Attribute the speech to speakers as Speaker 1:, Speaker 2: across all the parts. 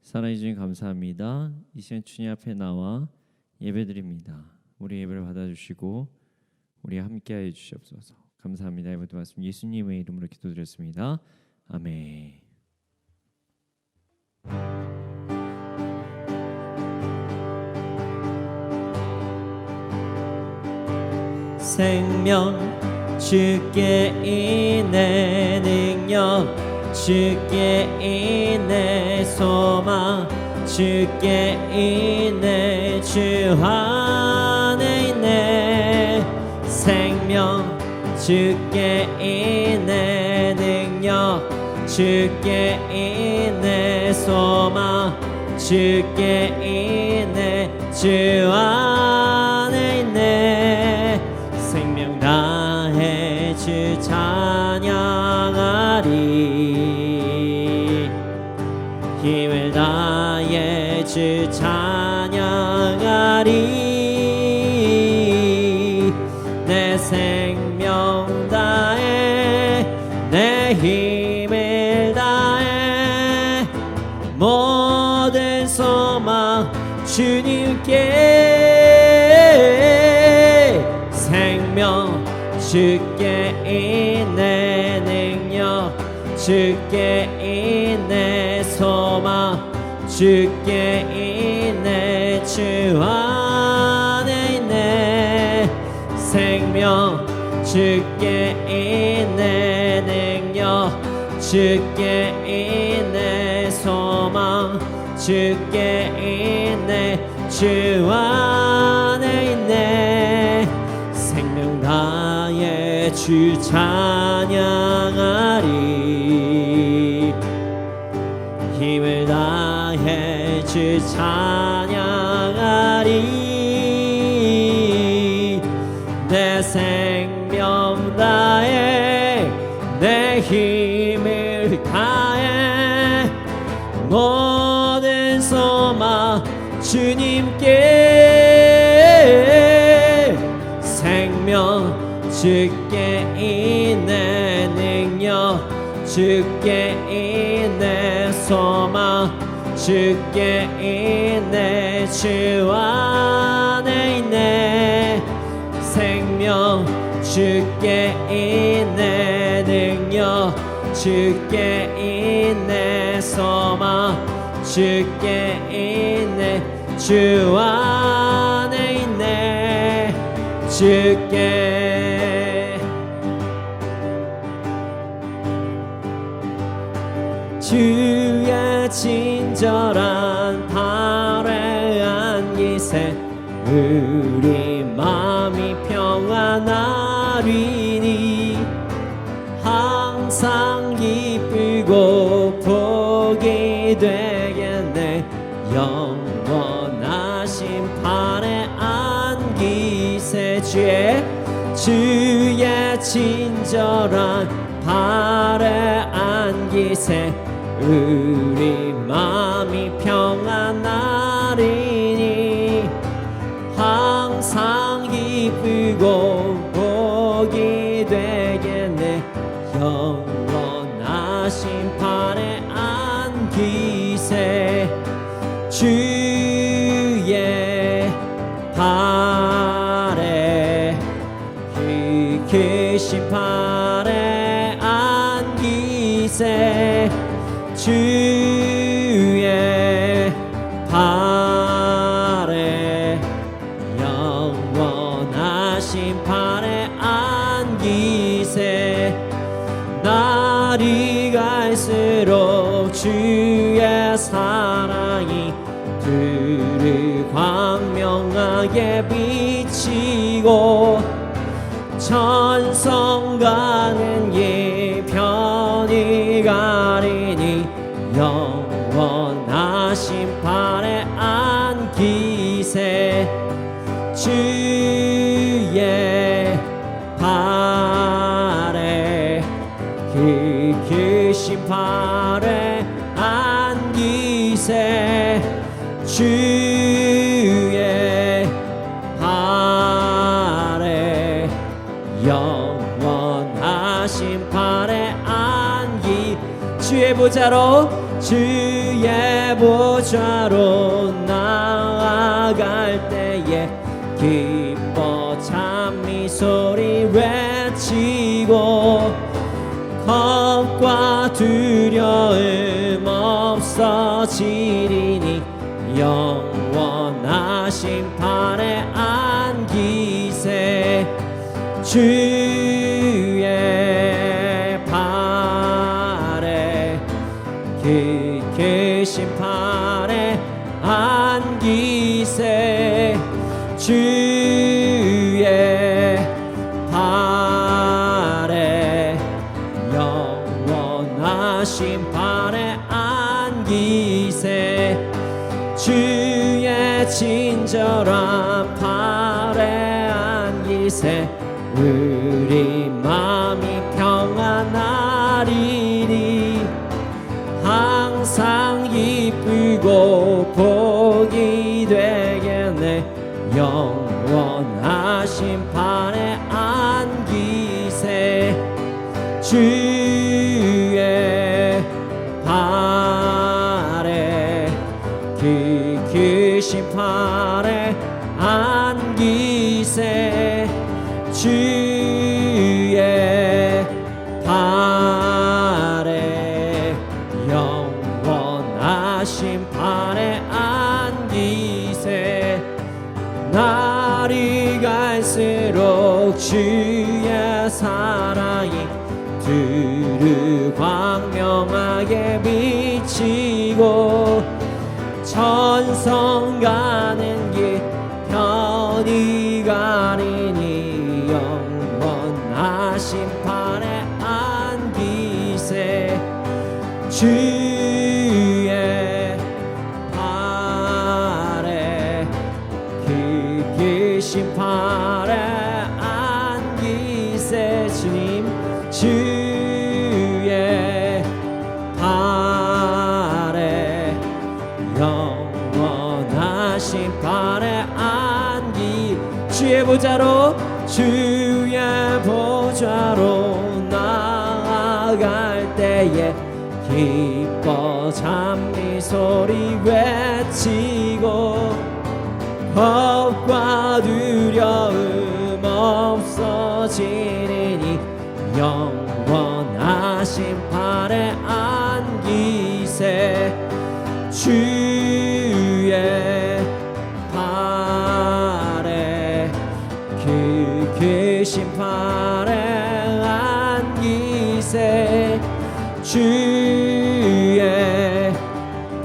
Speaker 1: 살아계신 감사합니다. 이 시간 주님 앞에 나와 예배드립니다. 우리 예배를 받아주시고 우리 함께하여 주시옵소서. 감사합니다. 이번 말씀 예수님의 이름으로 기도드렸습니다. 아멘.
Speaker 2: 생명 주께 있네, 능력 주께 있네, 소망 주께 있네, 주 안에 있네. 생명 주께 있네, 능력 주께 있네, 소망 주께 있네, 주 안에 있네. 생명 다해 주 찬양하리, 힘을 다해 주 찬양하리. 내 생명 다해 내 힘을 다해 모든 소망 주님께. 생명 주께 있네, 능력 주께 있네, 소망 주께 있네, 주 안에 있네. 생명 주께 있네, 능력 주께 있네, 소망 주께 있네, 주 안에 있네. 생명 다해 주 찬양하리, 힘을 다해 주 찬양하리. 내 생명 다해 내 힘을 다해 모든 소망 주님께. 생명 주께 있네, 능력 주께 있네, 소망 주께 있네, 주 안에 있네. 생명 주께 있네, 능력 주께 있네, 소망 주께 있네, 주 안에 있네. 주께 주의 친절한 발에 안기세 우리 마음이 평안하리니. 항상 기쁘고 복이 되겠네, 영원하신 발에 안기세. 주의 친절한 발에 안기세 우리 마음이 평안하리니. 항상 기쁘고 복이 되겠네, 영원하신 발에 안기세. 주의 발에, 크신 발에 안기세. 주의 발에, 영원하신 발에 안기세. 날이 갈수록 주의 사랑이 두루 광명하게 비치고, 천성과는 이편이 가리니, 영원하신 발에 안기세. 주의 발에, 크신 발에 안기세. 주의 발에, 영원하신 발에 안기. 주의 보좌로, 주의 주의 보좌로 나아갈 때에 기뻐 찬미 소리 외치고 겁과 두려움 없어지리니 영원하신 팔에 안기세 주의 팔에 크신 팔에 안기세 주의 팔에 영원하신 팔에 안기세 주의 친절한 팔에 안기세 우리 마음이 평안하리니 항상 기쁘고 복이 되겠네 영원하신 팔에 안기세 주의 팔에 크신 팔에 안기세 주의 팔에 영원하신 팔에 안기세 날이 갈수록 주의 사랑이 두루 광명하게 비치고 천성 가는 길 편히 가리니 영원하신 팔에 안기세 주의 팔에 크신 팔에 안기세 주님 주의 팔에 영원하신 팔에 안기 주의 보좌로 나아갈 때에 기뻐 찬미 소리 외치고 겁과 두려움 없어지리니 영원하신 팔에 안기세 주의 팔에 크신 팔에 안기세 주의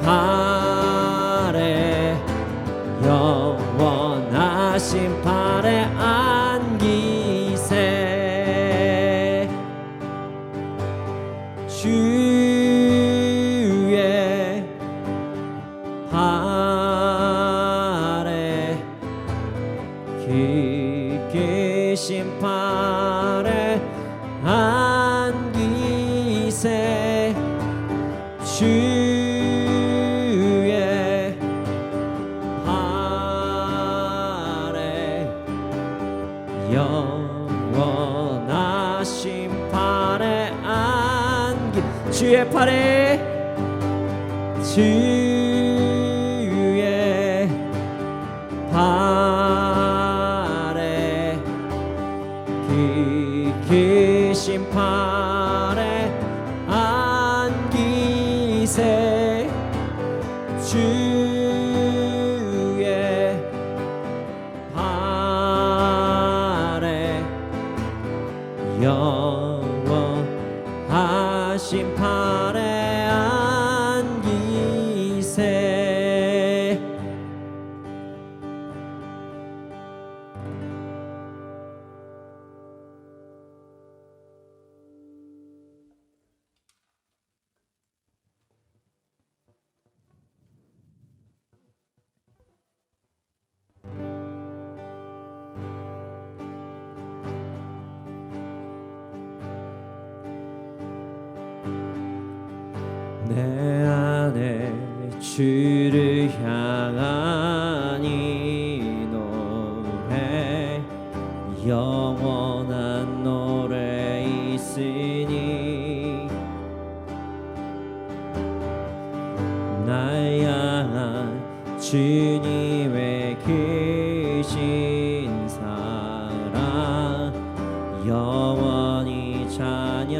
Speaker 2: 팔에 영원하신 팔에 안기세 주의 팔에 크신 팔에 안기세 주의 팔에 영원하신 팔에 안기 주의 팔에 주의 팔에 크신 팔에 안기세 주의 팔에 영원하신 팔에 안기세 내 안에 주를 향한 이 노래 영원한 노래 있으니 주님의 크신 사랑 영원히 찬양하리라.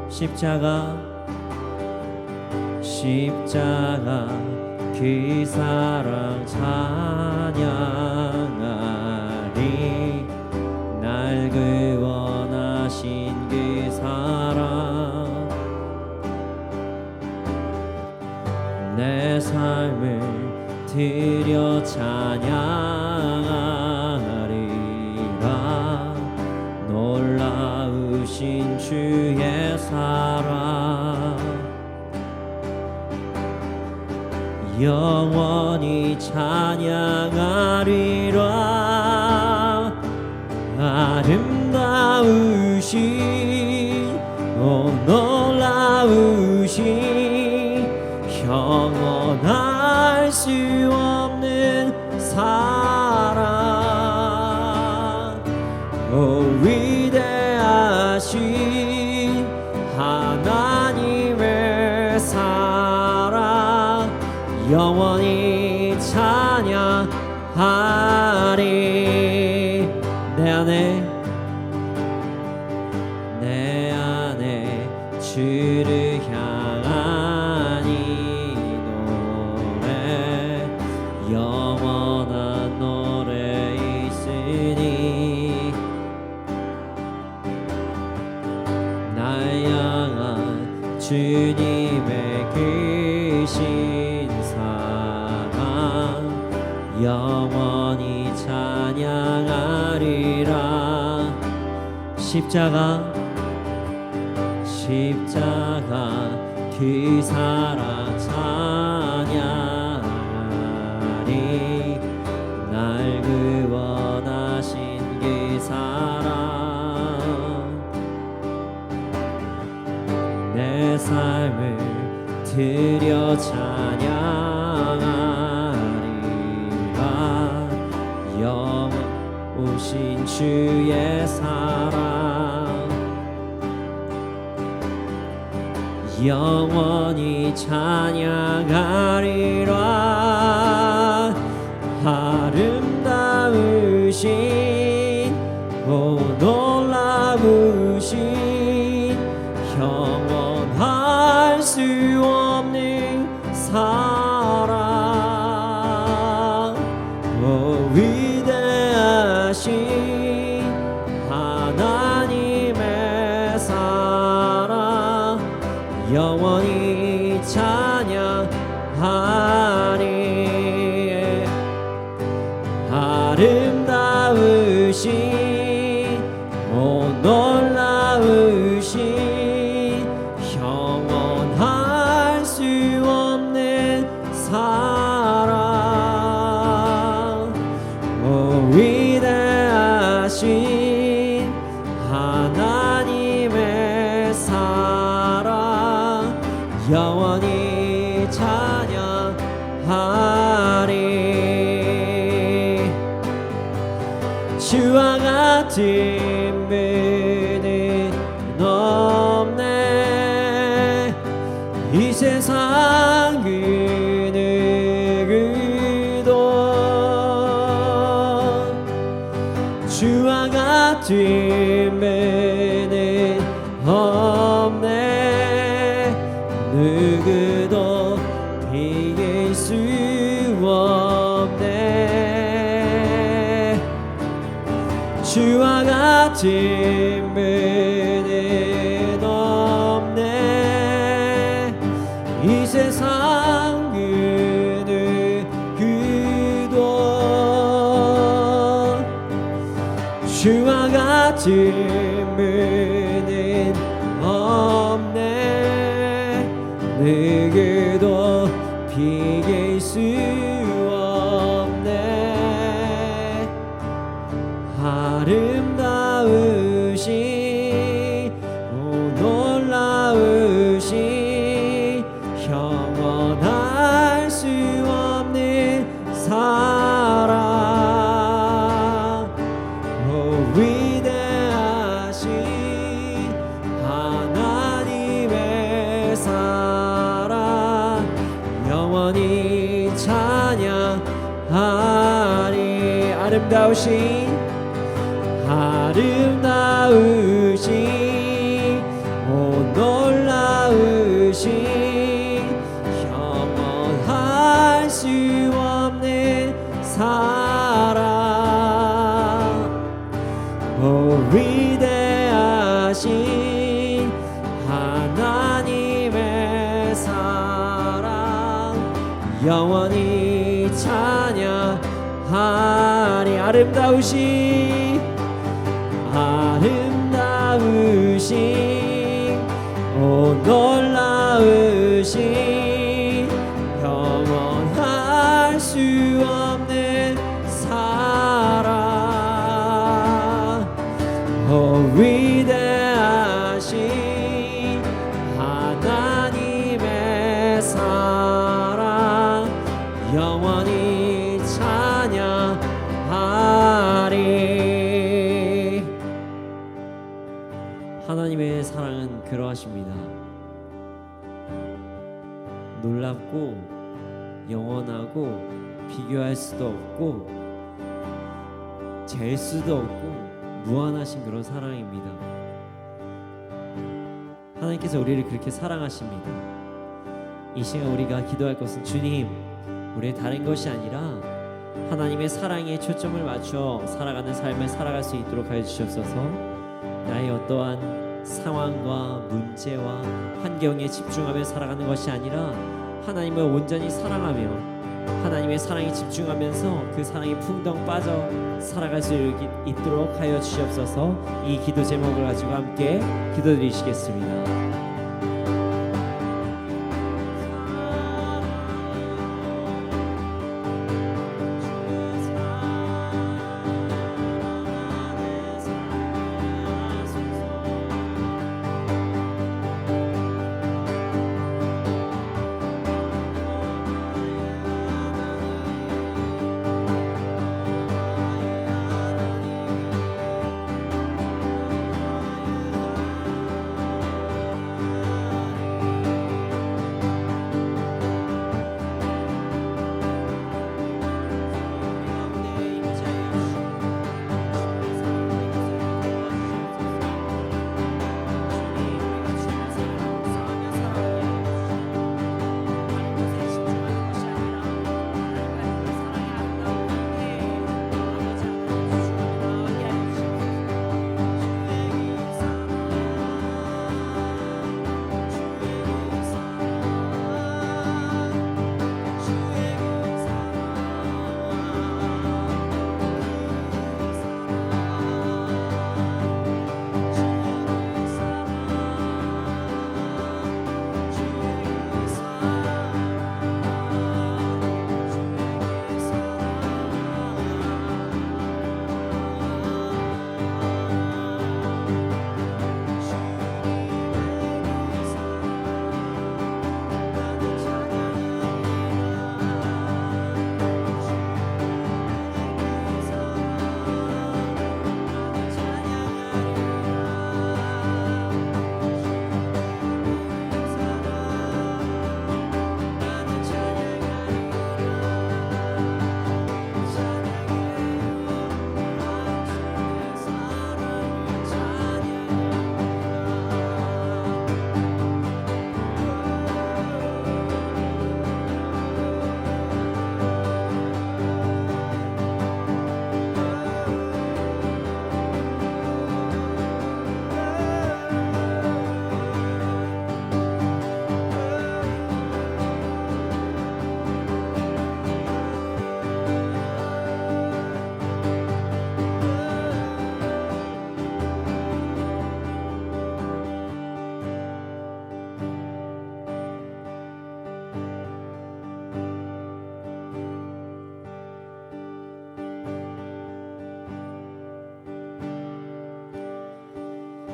Speaker 2: 십자가 그 사랑 찬양하리. 날 구원하신 그 사랑 내 삶을 드려 찬양하리라. 놀라우신 주의 사랑 영원히 찬양하리라. 아름다우신 놀라우신 영원할 수 없는 사랑 위대하신 하나님의 사랑 영원히 찬양하리. 내 안에 주를 향한 이 노래 영원한 노래 있으니 날 향한 주님의 크신 사랑 영원히 찬양하리라. 십자가 그 사랑 찬양하리. 날 구원하신 그 사랑 내 삶을 드려 찬양하리라. 영원하신 주의 사랑 영원히 찬양하리라. 아름다우신 놀라우신 영원할 수 없는 사랑 위대하신 하나님의 사랑 영원히 찬양하리. 아름다우신 놀라우신 영원할 수 없는 사랑 위대하신 하나님의 사랑 영원히 찬양하리. 주와 같은 분은 없네. 이 세상 그 누구도 주와 같은 분은 없네. 누구도 비길 수 없네. 주와 같은 분은 없네. 이 세상 그 누구도 주와 같은 분은 없네. 누구도 비길 수 없네. 아름다우신 놀라우신 영원할 수 없는 사랑 위대하신 하나님의 사랑 하리 아름다우신 오 놀라우신 영원할 수 없는 사랑 오 위대하신 하나님의 사랑 영원히 찬양하리 아름다우신 오 놀라우신 영원할 수 없는 사랑 오 위대하신 하나님의 사랑 영원히 찬양하리. 하나님의 사랑은 그러하십니다. 놀랍고 영원하고 비교할 수도 없고 잴 수도 없고 무한하신 그런 사랑입니다. 하나님께서 우리를 그렇게 사랑하십니다. 이 시간 우리가 기도할 것은 주님, 우리의 다른 것이 아니라 하나님의 사랑에 초점을 맞춰 살아가는 삶을 살아갈 수 있도록 하여 주시옵소서. 나의 어떠한 상황과 문제와 환경에 집중하며 살아가는 것이 아니라 하나님을 온전히 사랑하며 하나님의 사랑에 집중하면서 그 사랑에 풍덩 빠져 살아갈 수 있도록 하여 주시옵소서. 이 기도 제목을 가지고 함께 기도드리시겠습니다.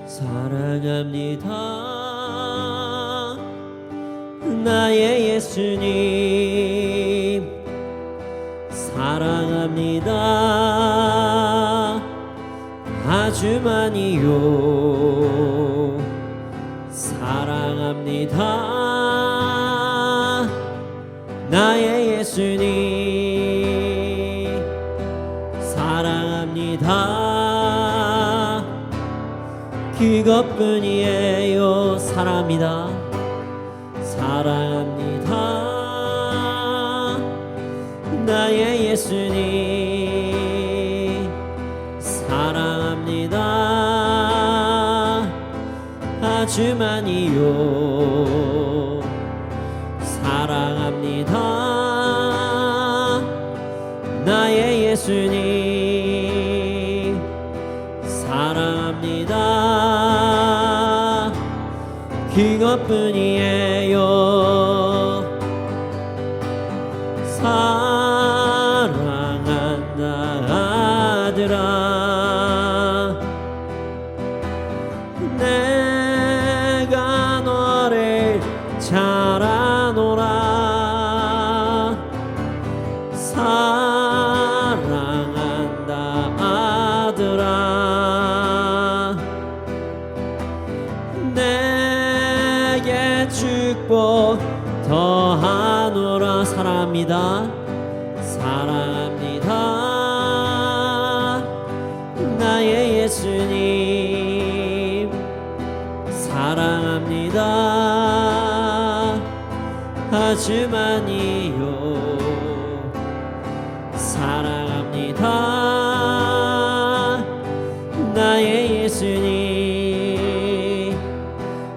Speaker 2: 사랑합니다 나의 예수님 사랑합니다 아주 많이요 사랑합니다 나의 예수님 사랑합니다. 그것뿐이에요. 사랑합니다. 사랑합니다. 나의 예수님 사랑합니다. 아주 많이요. 사랑합니다. 나의 예수님 사랑합니다. 그것뿐이에요. 사랑한다 아들아, 내가 너를 잘 아노라. 사랑한다 아들아, 내게 축복 더하노라. 사랑합니다. 사랑합니다. 나의 예수님 사랑합니다. 아주 많이요. 사랑합니다. 나의 예수님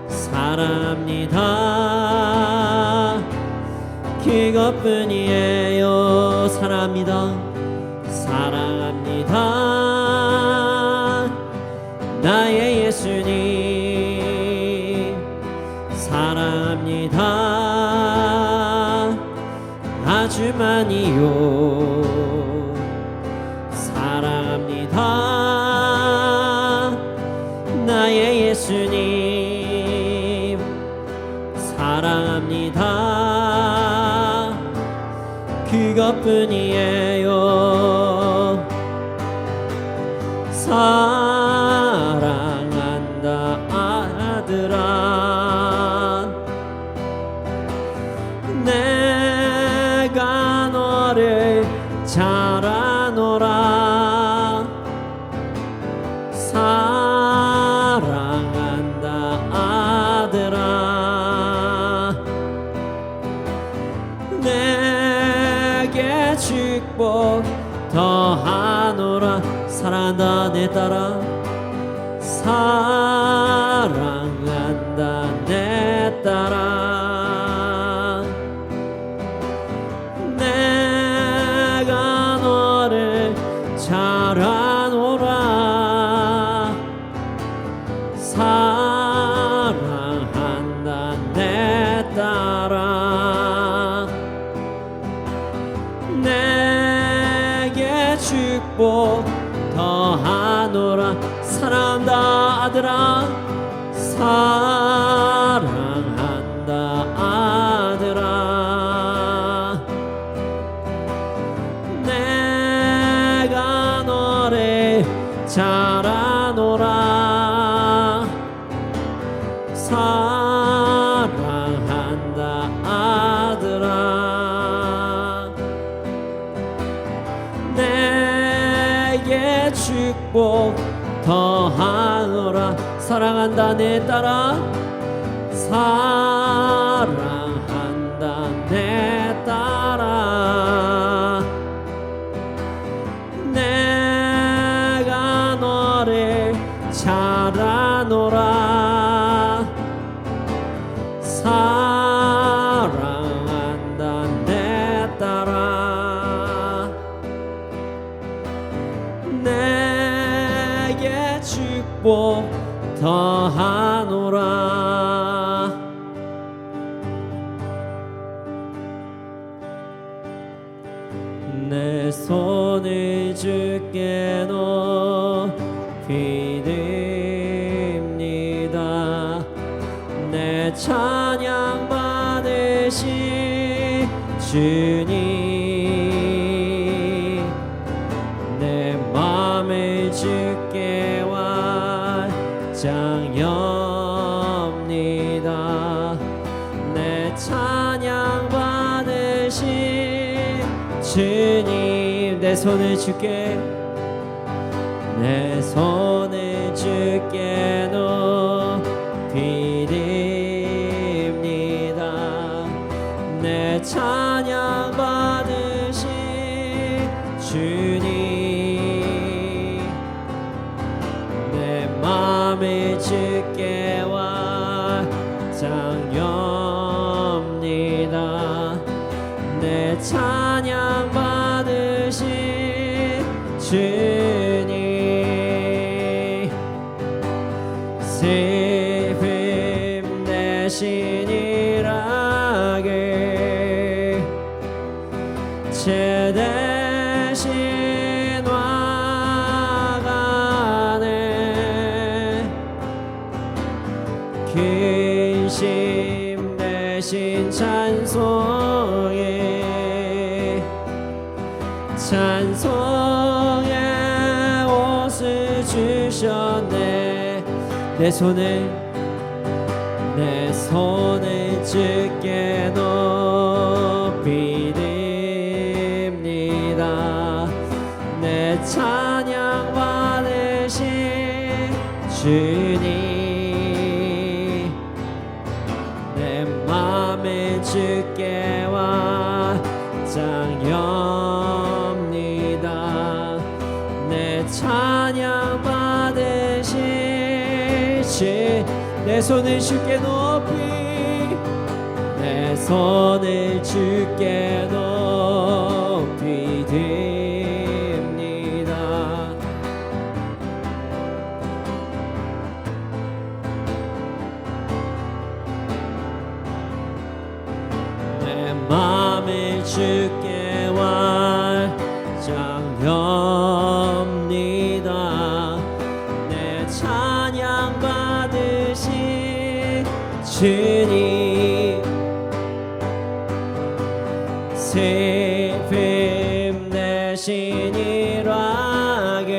Speaker 2: 사랑합니다. 그것뿐이에요. 사랑합니다. 사랑합니다. 나의 예수님 사랑합니다. 아주 많이요. 사랑합니다. 나의 예수님 사랑합니다. 그것뿐이에요. 사랑한다 아들아, 내가 너를 잘 아노라. 사랑한다 아들아, 내게 축복 더하노라. 사랑한다 내 딸아. 사랑한다 내 딸아, 내가 너를 잘 아노라. 사랑한다 내 딸아, 내게 축복 더하노라. 사랑한다 아들아. 사랑한다 아들아, 내가 너를 잘 아노라. 사랑한다 아들아, 내게 축복 더하노라. 사랑한다 내 딸아. 사랑한다 내 딸아, 내가 너를 잘 아노라. 사랑한다 내 딸아, 내게 축복 더하노라. 내 손을 주께 높이 듭니다. 내 찬양 받으신 주님, 내 맘을 주께 완장엽니다. 내 찬양 받으신 주님, 내 손을 주께 내 손을 주께 높이 듭니다. 내 찬양 받으신 주님, 내 맘을 주께 완장합니다. 내 찬양 받으신 주님, 슬픔 대신 일하게 제 대신 와가네. 근심 대신 찬송해, 찬송의 옷을 주셨네. 내 손을 주께 높이 듭니다. 내 찬양 받으신 주님, 내 맘을 주께 완장합니다. 내 찬양 받으신 주, 내 손을 주께 높이, 내 손을 주께 높이 듭니다. 내 맘을 주께 완장합니다. 내 찬양 받으신 주님, 슬픔 대신 일하게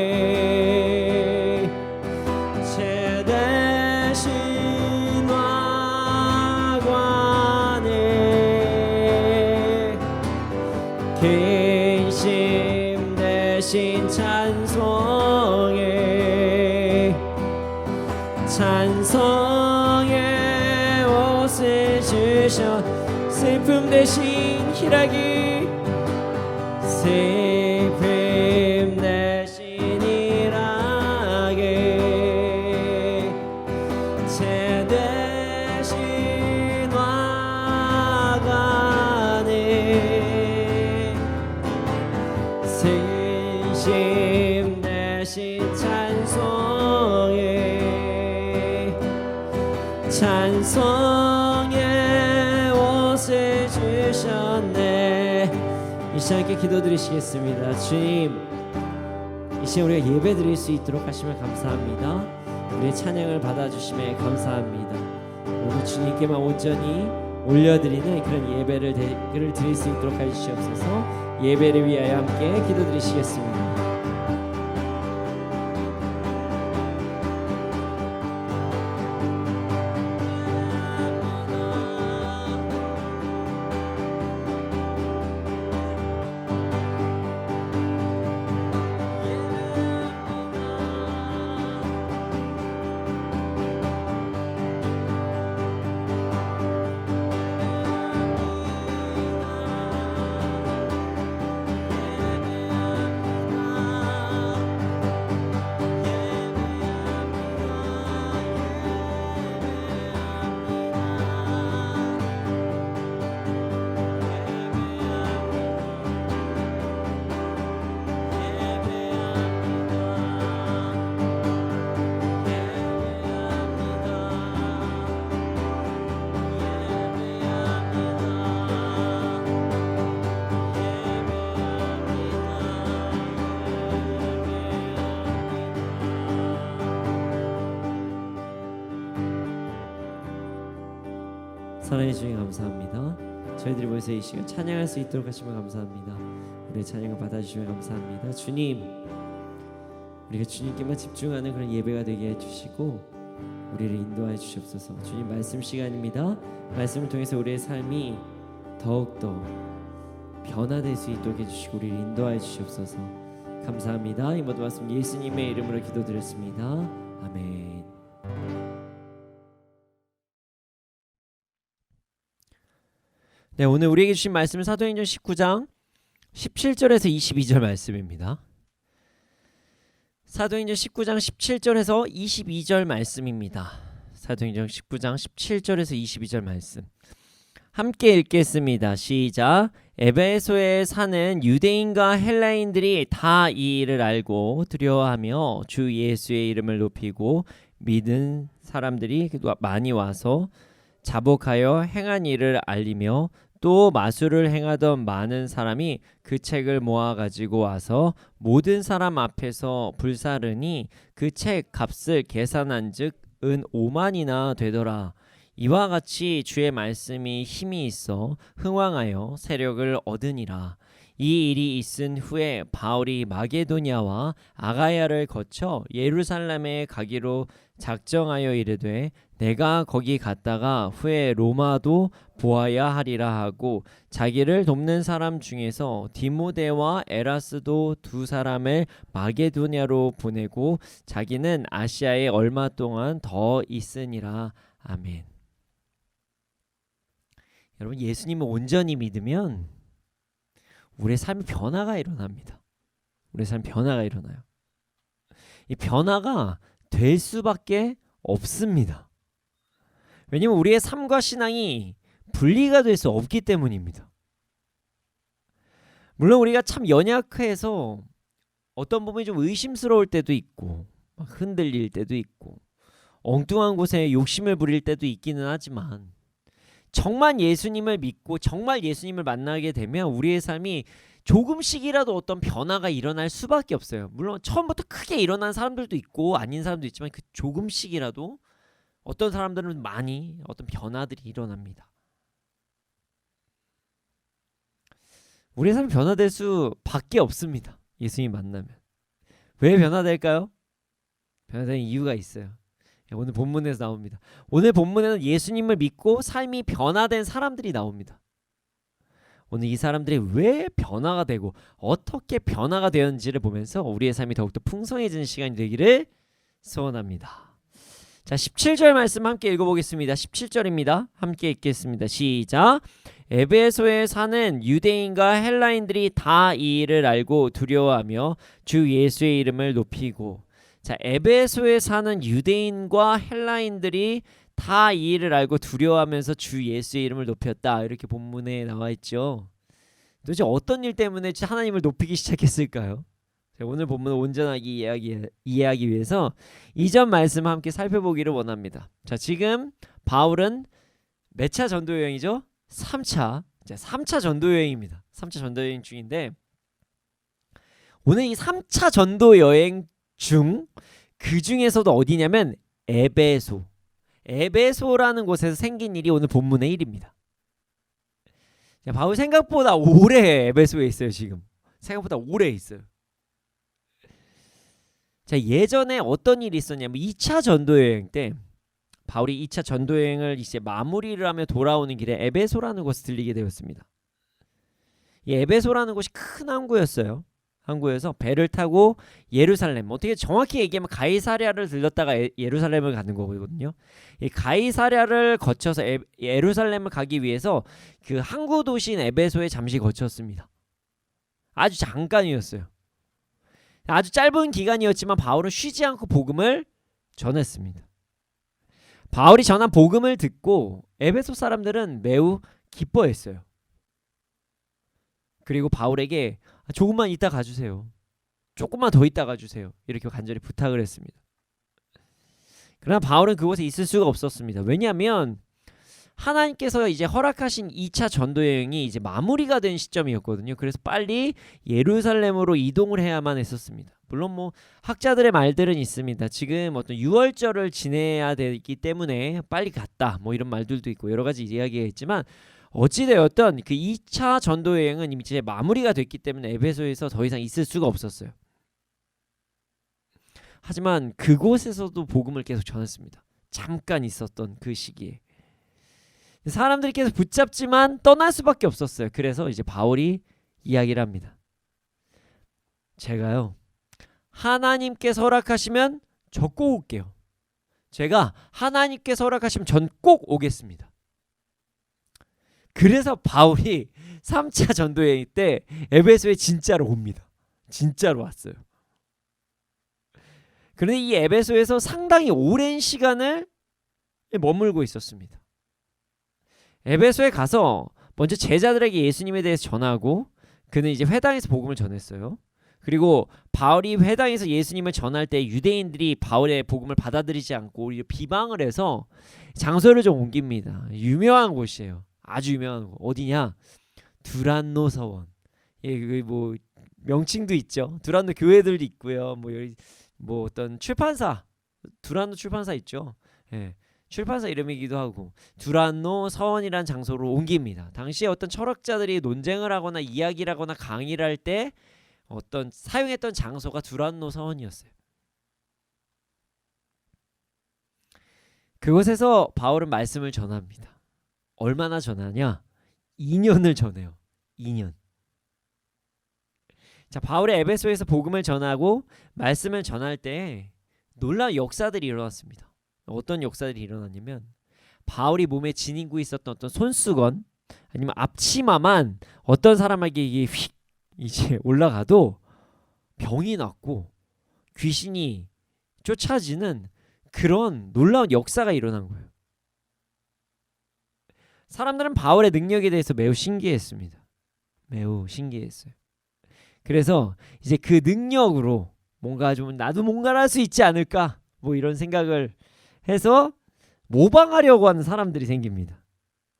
Speaker 2: 제 대신 와관에 근심 대신 찬송해, 찬송의 옷을 주셔. 슬픔 대신 일하기, 슬픔 대신 일하게 제 대신 와가네. 근심 대신 찬송해, 찬송의 옷을 주셨네. 이 시간 함께 기도드리시겠습니다. 주님, 이 시간 우리가 예배 드릴 수 있도록 하시면 감사합니다. 우리의 찬양을 받아주심에 감사합니다. 오늘 주님께만 온전히 올려드리는 그런 예배를 드릴 수 있도록 해주시옵소서. 예배를 위하여 함께 기도드리시겠습니다. 사랑해 주님 감사합니다. 저희들이 모여서 이 시간 찬양할 수 있도록 하시면 감사합니다. 우리의 찬양을 받아주시면 감사합니다. 주님, 우리가 주님께만 집중하는 그런 예배가 되게 해주시고 우리를 인도하여 주시옵소서. 주님, 말씀 시간입니다. 말씀을 통해서 우리의 삶이 더욱더 변화될 수 있도록 해주시고 우리를 인도하여 주시옵소서. 감사합니다. 이 모든 말씀 예수님의 이름으로 기도드렸습니다. 아멘. 네, 오늘 우리에게 주신 말씀은 사도행전 19장 17절에서 22절 말씀입니다. 사도행전 19장 17절에서 22절 말씀입니다. 사도행전 19장 17절에서 22절 말씀 함께 읽겠습니다. 시작. 에베소에 사는 유대인과 헬라인들이 다 이 일을 알고 두려워하며 주 예수의 이름을 높이고 믿은 사람들이 많이 와서 자복하여 행한 일을 알리며 또 마술을 행하던 많은 사람이 그 책을 모아 가지고 와서 모든 사람 앞에서 불사르니 그 책 값을 계산한즉 은 5만이나 되더라. 이와 같이 주의 말씀이 힘이 있어 흥왕하여 세력을 얻으니라. 이 일이 있은 후에 바울이 마게도냐와 아가야를 거쳐 예루살렘에 가기로 작정하여 이르되 내가 거기 갔다가 후에 로마도 보아야 하리라 하고 자기를 돕는 사람 중에서 디모데와 에라스도 두 사람을 마게도냐로 보내고 자기는 아시아에 얼마 동안 더 있으니라. 아멘. 여러분, 예수님을 온전히 믿으면 우리의 삶의 변화가 일어납니다. 우리의 삶 변화가 일어나요. 이 변화가 될 수밖에 없습니다. 왜냐하면 우리의 삶과 신앙이 분리가 될 수 없기 때문입니다. 물론 우리가 참 연약해서 어떤 부분이 좀 의심스러울 때도 있고 막 흔들릴 때도 있고 엉뚱한 곳에 욕심을 부릴 때도 있기는 하지만 정말 예수님을 믿고 정말 예수님을 만나게 되면 우리의 삶이 조금씩이라도 어떤 변화가 일어날 수밖에 없어요. 물론 처음부터 크게 일어난 사람들도 있고 아닌 사람도 있지만 그 조금씩이라도 어떤 사람들은 많이 어떤 변화들이 일어납니다. 우리의 삶이 변화될 수밖에 없습니다. 예수님 만나면. 왜 변화될까요? 변화되는 이유가 있어요. 오늘 본문에서 나옵니다. 오늘 본문에는 예수님을 믿고 삶이 변화된 사람들이 나옵니다. 오늘 이 사람들이 왜 변화가 되고 어떻게 변화가 되었는지를 보면서 우리의 삶이 더욱더 풍성해지는 시간이 되기를 소원합니다. 자, 17절 말씀 함께 읽어보겠습니다. 17절입니다. 함께 읽겠습니다. 시작. 에베소에 사는 유대인과 헬라인들이 다 이 일을 알고 두려워하며 주 예수의 이름을 높이고. 자, 에베소에 사는 유대인과 헬라인들이 다 이 일을 알고 두려워하면서 주 예수의 이름을 높였다. 이렇게 본문에 나와 있죠. 도대체 어떤 일 때문에 하나님을 높이기 시작했을까요? 자, 오늘 본문을 온전하게 이해하기 위해서 이전 말씀 함께 살펴보기를 원합니다. 자, 지금 바울은 몇 차 전도 여행이죠? 3차. 자, 3차 전도 여행입니다. 3차 전도 여행 중인데 오늘 이 3차 전도 여행 중 그 중에서도 어디냐면 에베소라는 곳에서 생긴 일이 오늘 본문의 일입니다. 자, 바울 생각보다 오래 에베소에 있어요. 지금 생각보다 오래 있어요. 자, 예전에 어떤 일이 있었냐면 2차 전도 여행 때 바울이 2차 전도 여행을 이제 마무리를 하며 돌아오는 길에 에베소라는 곳에 들리게 되었습니다. 이 에베소라는 곳이 큰 항구였어요. 항구에서 배를 타고 예루살렘, 어떻게 정확히 얘기하면 가이사랴를 들렀다가 예루살렘을 가는 거거든요. 이 가이사랴를 거쳐서 예루살렘을 가기 위해서 그 항구 도시인 에베소에 잠시 거쳤습니다. 아주 잠깐이었어요. 아주 짧은 기간이었지만 바울은 쉬지 않고 복음을 전했습니다. 바울이 전한 복음을 듣고 에베소 사람들은 매우 기뻐했어요. 그리고 바울에게 조금만 있다 가주세요. 조금만 더 있다 가주세요. 이렇게 간절히 부탁을 했습니다. 그러나 바울은 그곳에 있을 수가 없었습니다. 왜냐하면 하나님께서 이제 허락하신 2차 전도 여행이 이제 마무리가 된 시점이었거든요. 그래서 빨리 예루살렘으로 이동을 해야만 했었습니다. 물론 뭐 학자들의 말들은 있습니다. 지금 어떤 유월절을 지내야 되기 때문에 빨리 갔다. 뭐 이런 말들도 있고 여러 가지 이야기가 있지만 어찌되었던 그 2차 전도 여행은 이미 이제 마무리가 됐기 때문에 에베소에서 더 이상 있을 수가 없었어요. 하지만 그곳에서도 복음을 계속 전했습니다. 잠깐 있었던 그 시기에 사람들이 계속 붙잡지만 떠날 수밖에 없었어요. 그래서 이제 바울이 이야기를 합니다. 제가요 하나님께서 허락하시면 저 꼭 올게요. 제가 하나님께서 허락하시면 전 꼭 오겠습니다. 그래서 바울이 3차 전도 여행 때 에베소에 진짜로 옵니다. 진짜로 왔어요. 그런데 이 에베소에서 상당히 오랜 시간을 머물고 있었습니다. 에베소에 가서 먼저 제자들에게 예수님에 대해서 전하고 그는 이제 회당에서 복음을 전했어요. 그리고 바울이 회당에서 예수님을 전할 때 유대인들이 바울의 복음을 받아들이지 않고 오히려 비방을 해서 장소를 좀 옮깁니다. 유명한 곳이에요. 아주 유명한 곳. 어디냐? 두란노 서원. 예, 뭐 명칭도 있죠. 두란노 교회들도 있고요. 뭐 어떤 출판사, 두란노 출판사 있죠. 예. 출판사 이름이기도 하고 두란노 서원이란 장소로 옮깁니다. 당시에 어떤 철학자들이 논쟁을 하거나 이야기를 하거나 강의를 할 때 어떤 사용했던 장소가 두란노 서원이었어요. 그곳에서 바울은 말씀을 전합니다. 얼마나 전하냐? 2년을 전해요. 2년. 자, 바울의 에베소에서 복음을 전하고 말씀을 전할 때 놀라운 역사들이 일어났습니다. 어떤 역사들이 일어났냐면 바울이 몸에 지니고 있었던 어떤 손수건 아니면 앞치마만 어떤 사람에게 이게 휙 이제 올라가도 병이 났고 귀신이 쫓아지는 그런 놀라운 역사가 일어난 거예요. 사람들은 바울의 능력에 대해서 매우 신기했습니다. 매우 신기했어요. 그래서 이제 그 능력으로 뭔가 좀 나도 뭔가를 할 수 있지 않을까 뭐 이런 생각을 해서 모방하려고 하는 사람들이 생깁니다.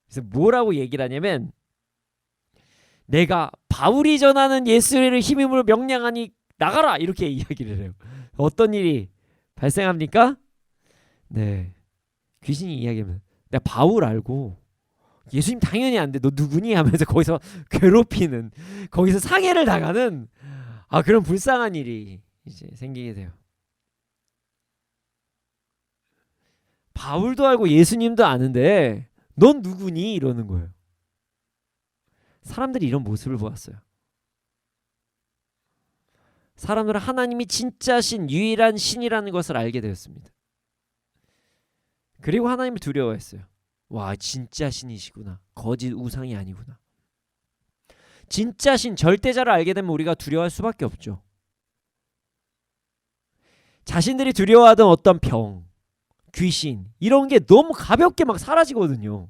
Speaker 2: 그래서 뭐라고 얘기를 하냐면 내가 바울이 전하는 예수를 힘으로 명령하니 나가라 이렇게 이야기를 해요. 어떤 일이 발생합니까? 네, 귀신이 이야기하면 내가 바울 알고 예수님 당연히 안 돼. 너 누구니? 하면서 거기서 괴롭히는 거기서 상해를 당하는 그런 불쌍한 일이 이제 생기게 돼요. 바울도 알고 예수님도 아는데 넌 누구니? 이러는 거예요. 사람들이 이런 모습을 보았어요. 사람들은 하나님이 진짜 신, 유일한 신이라는 것을 알게 되었습니다. 그리고 하나님을 두려워했어요. 와, 진짜 신이시구나. 거짓 우상이 아니구나. 진짜 신, 절대자를 알게 되면 우리가 두려워할 수밖에 없죠. 자신들이 두려워하던 어떤 병, 귀신 이런 게 너무 가볍게 막 사라지거든요.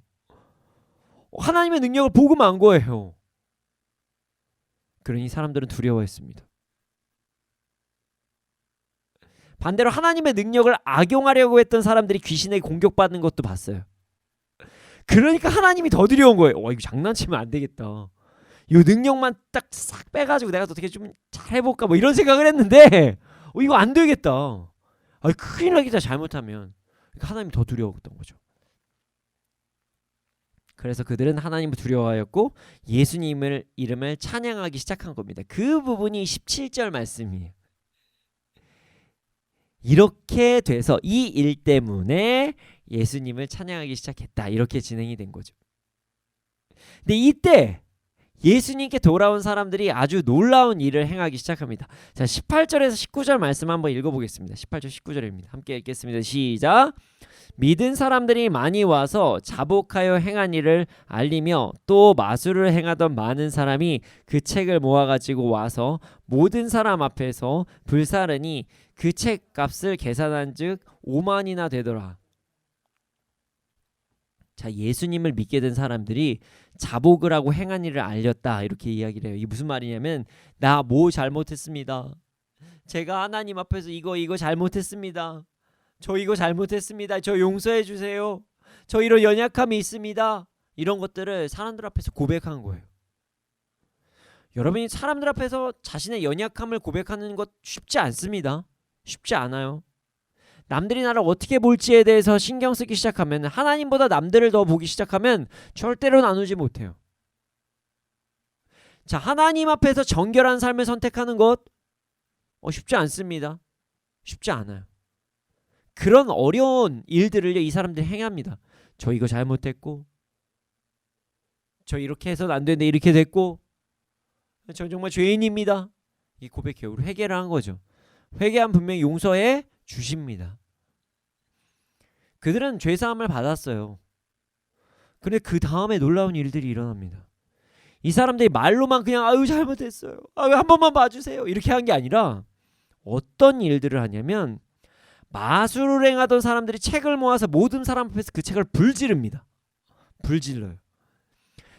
Speaker 2: 하나님의 능력을 보고 만 거예요. 그러니 사람들은 두려워했습니다. 반대로 하나님의 능력을 악용하려고 했던 사람들이 귀신에게 공격받는 것도 봤어요. 그러니까 하나님이 더 두려운 거예요. 이거 장난치면 안 되겠다. 이 능력만 딱 싹 빼가지고 내가 어떻게 좀 잘해볼까 뭐 이런 생각을 했는데 이거 안 되겠다. 큰일 나겠다 잘못하면. 그러니까 하나님이 더 두려웠던 거죠. 그래서 그들은 하나님을 두려워하였고 예수님을 이름을 찬양하기 시작한 겁니다. 그 부분이 17절 말씀이에요. 이렇게 돼서 이 일 때문에 예수님을 찬양하기 시작했다. 이렇게 진행이 된 거죠. 근데 이때 예수님께 돌아온 사람들이 아주 놀라운 일을 행하기 시작합니다. 자, 18절에서 19절 말씀 한번 읽어보겠습니다. 18절 19절입니다. 함께 읽겠습니다. 시작. 믿은 사람들이 많이 와서 자복하여 행한 일을 알리며 또 마술을 행하던 많은 사람이 그 책을 모아가지고 와서 모든 사람 앞에서 불사르니 그 책 값을 계산한 즉 5만이나 되더라. 자, 예수님을 믿게 된 사람들이 자복을 하고 행한 일을 알렸다. 이렇게 이야기를 해요. 이게 무슨 말이냐면 나 뭐 잘못했습니다. 제가 하나님 앞에서 이거 잘못했습니다. 저 이거 잘못했습니다. 저 용서해 주세요. 저 이런 연약함이 있습니다. 이런 것들을 사람들 앞에서 고백한 거예요. 여러분이 사람들 앞에서 자신의 연약함을 고백하는 것 쉽지 않습니다. 쉽지 않아요. 남들이 나를 어떻게 볼지에 대해서 신경 쓰기 시작하면 하나님보다 남들을 더 보기 시작하면 절대로 나누지 못해요. 자, 하나님 앞에서 정결한 삶을 선택하는 것 쉽지 않습니다. 쉽지 않아요. 그런 어려운 일들을 이 사람들이 행합니다. 저 이거 잘못했고 저 이렇게 해서는 안 되는데 이렇게 됐고 저 정말 죄인입니다. 이 고백해요. 우리 회개를 한 거죠. 회개한 분명히 용서해 주십니다. 그들은 죄사함을 받았어요. 근데 그 다음에 놀라운 일들이 일어납니다. 이 사람들이 말로만 그냥 아유 잘못했어요, 아유 한 번만 봐주세요 이렇게 한 게 아니라 어떤 일들을 하냐면 마술을 행하던 사람들이 책을 모아서 모든 사람 앞에서 그 책을 불지릅니다. 불질러요.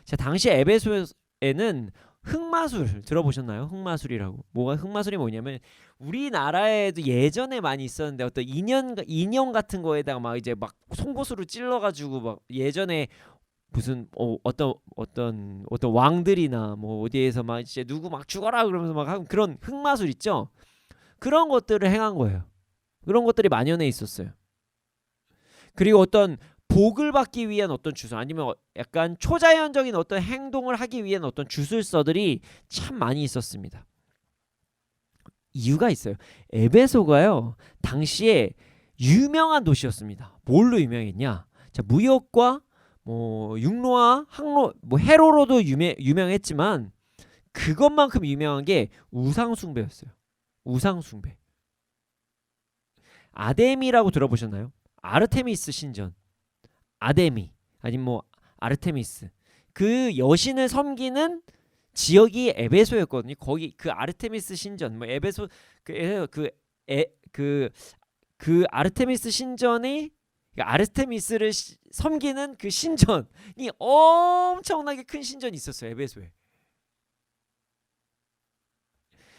Speaker 2: 자, 당시 에베소에는 흑마술 들어보셨나요? 흑마술이라고. 뭐가 흑마술이 뭐냐면 우리나라에도 예전에 많이 있었는데 어떤 인형 같은 거에다가 막 이제 막 송곳으로 찔러가지고 막 예전에 무슨 어떤 왕들이나 뭐 어디에서 막 이제 누구 막 죽어라 그러면서 막 하는 그런 흑마술 있죠. 그런 것들을 행한 거예요. 그런 것들이 만연해 있었어요. 그리고 어떤 복을 받기 위한 어떤 주술 아니면 약간 초자연적인 어떤 행동을 하기 위한 어떤 주술서들이 참 많이 있었습니다. 이유가 있어요. 에베소가요 당시에 유명한 도시였습니다. 뭘로 유명했냐? 자, 무역과 뭐 육로와 항로, 뭐 해로로도 유명했지만 그것만큼 유명한 게 우상숭배였어요. 우상숭배. 아데미라고 들어보셨나요? 아르테미스 신전. 아데미 아니면 뭐 아르테미스 그 여신을 섬기는 지역이 에베소였거든요. 거기 그 아르테미스 신전 뭐 에베소 그 아르테미스 신전이 아르테미스를 섬기는 그 신전이 엄청나게 큰 신전이 있었어요. 에베소에.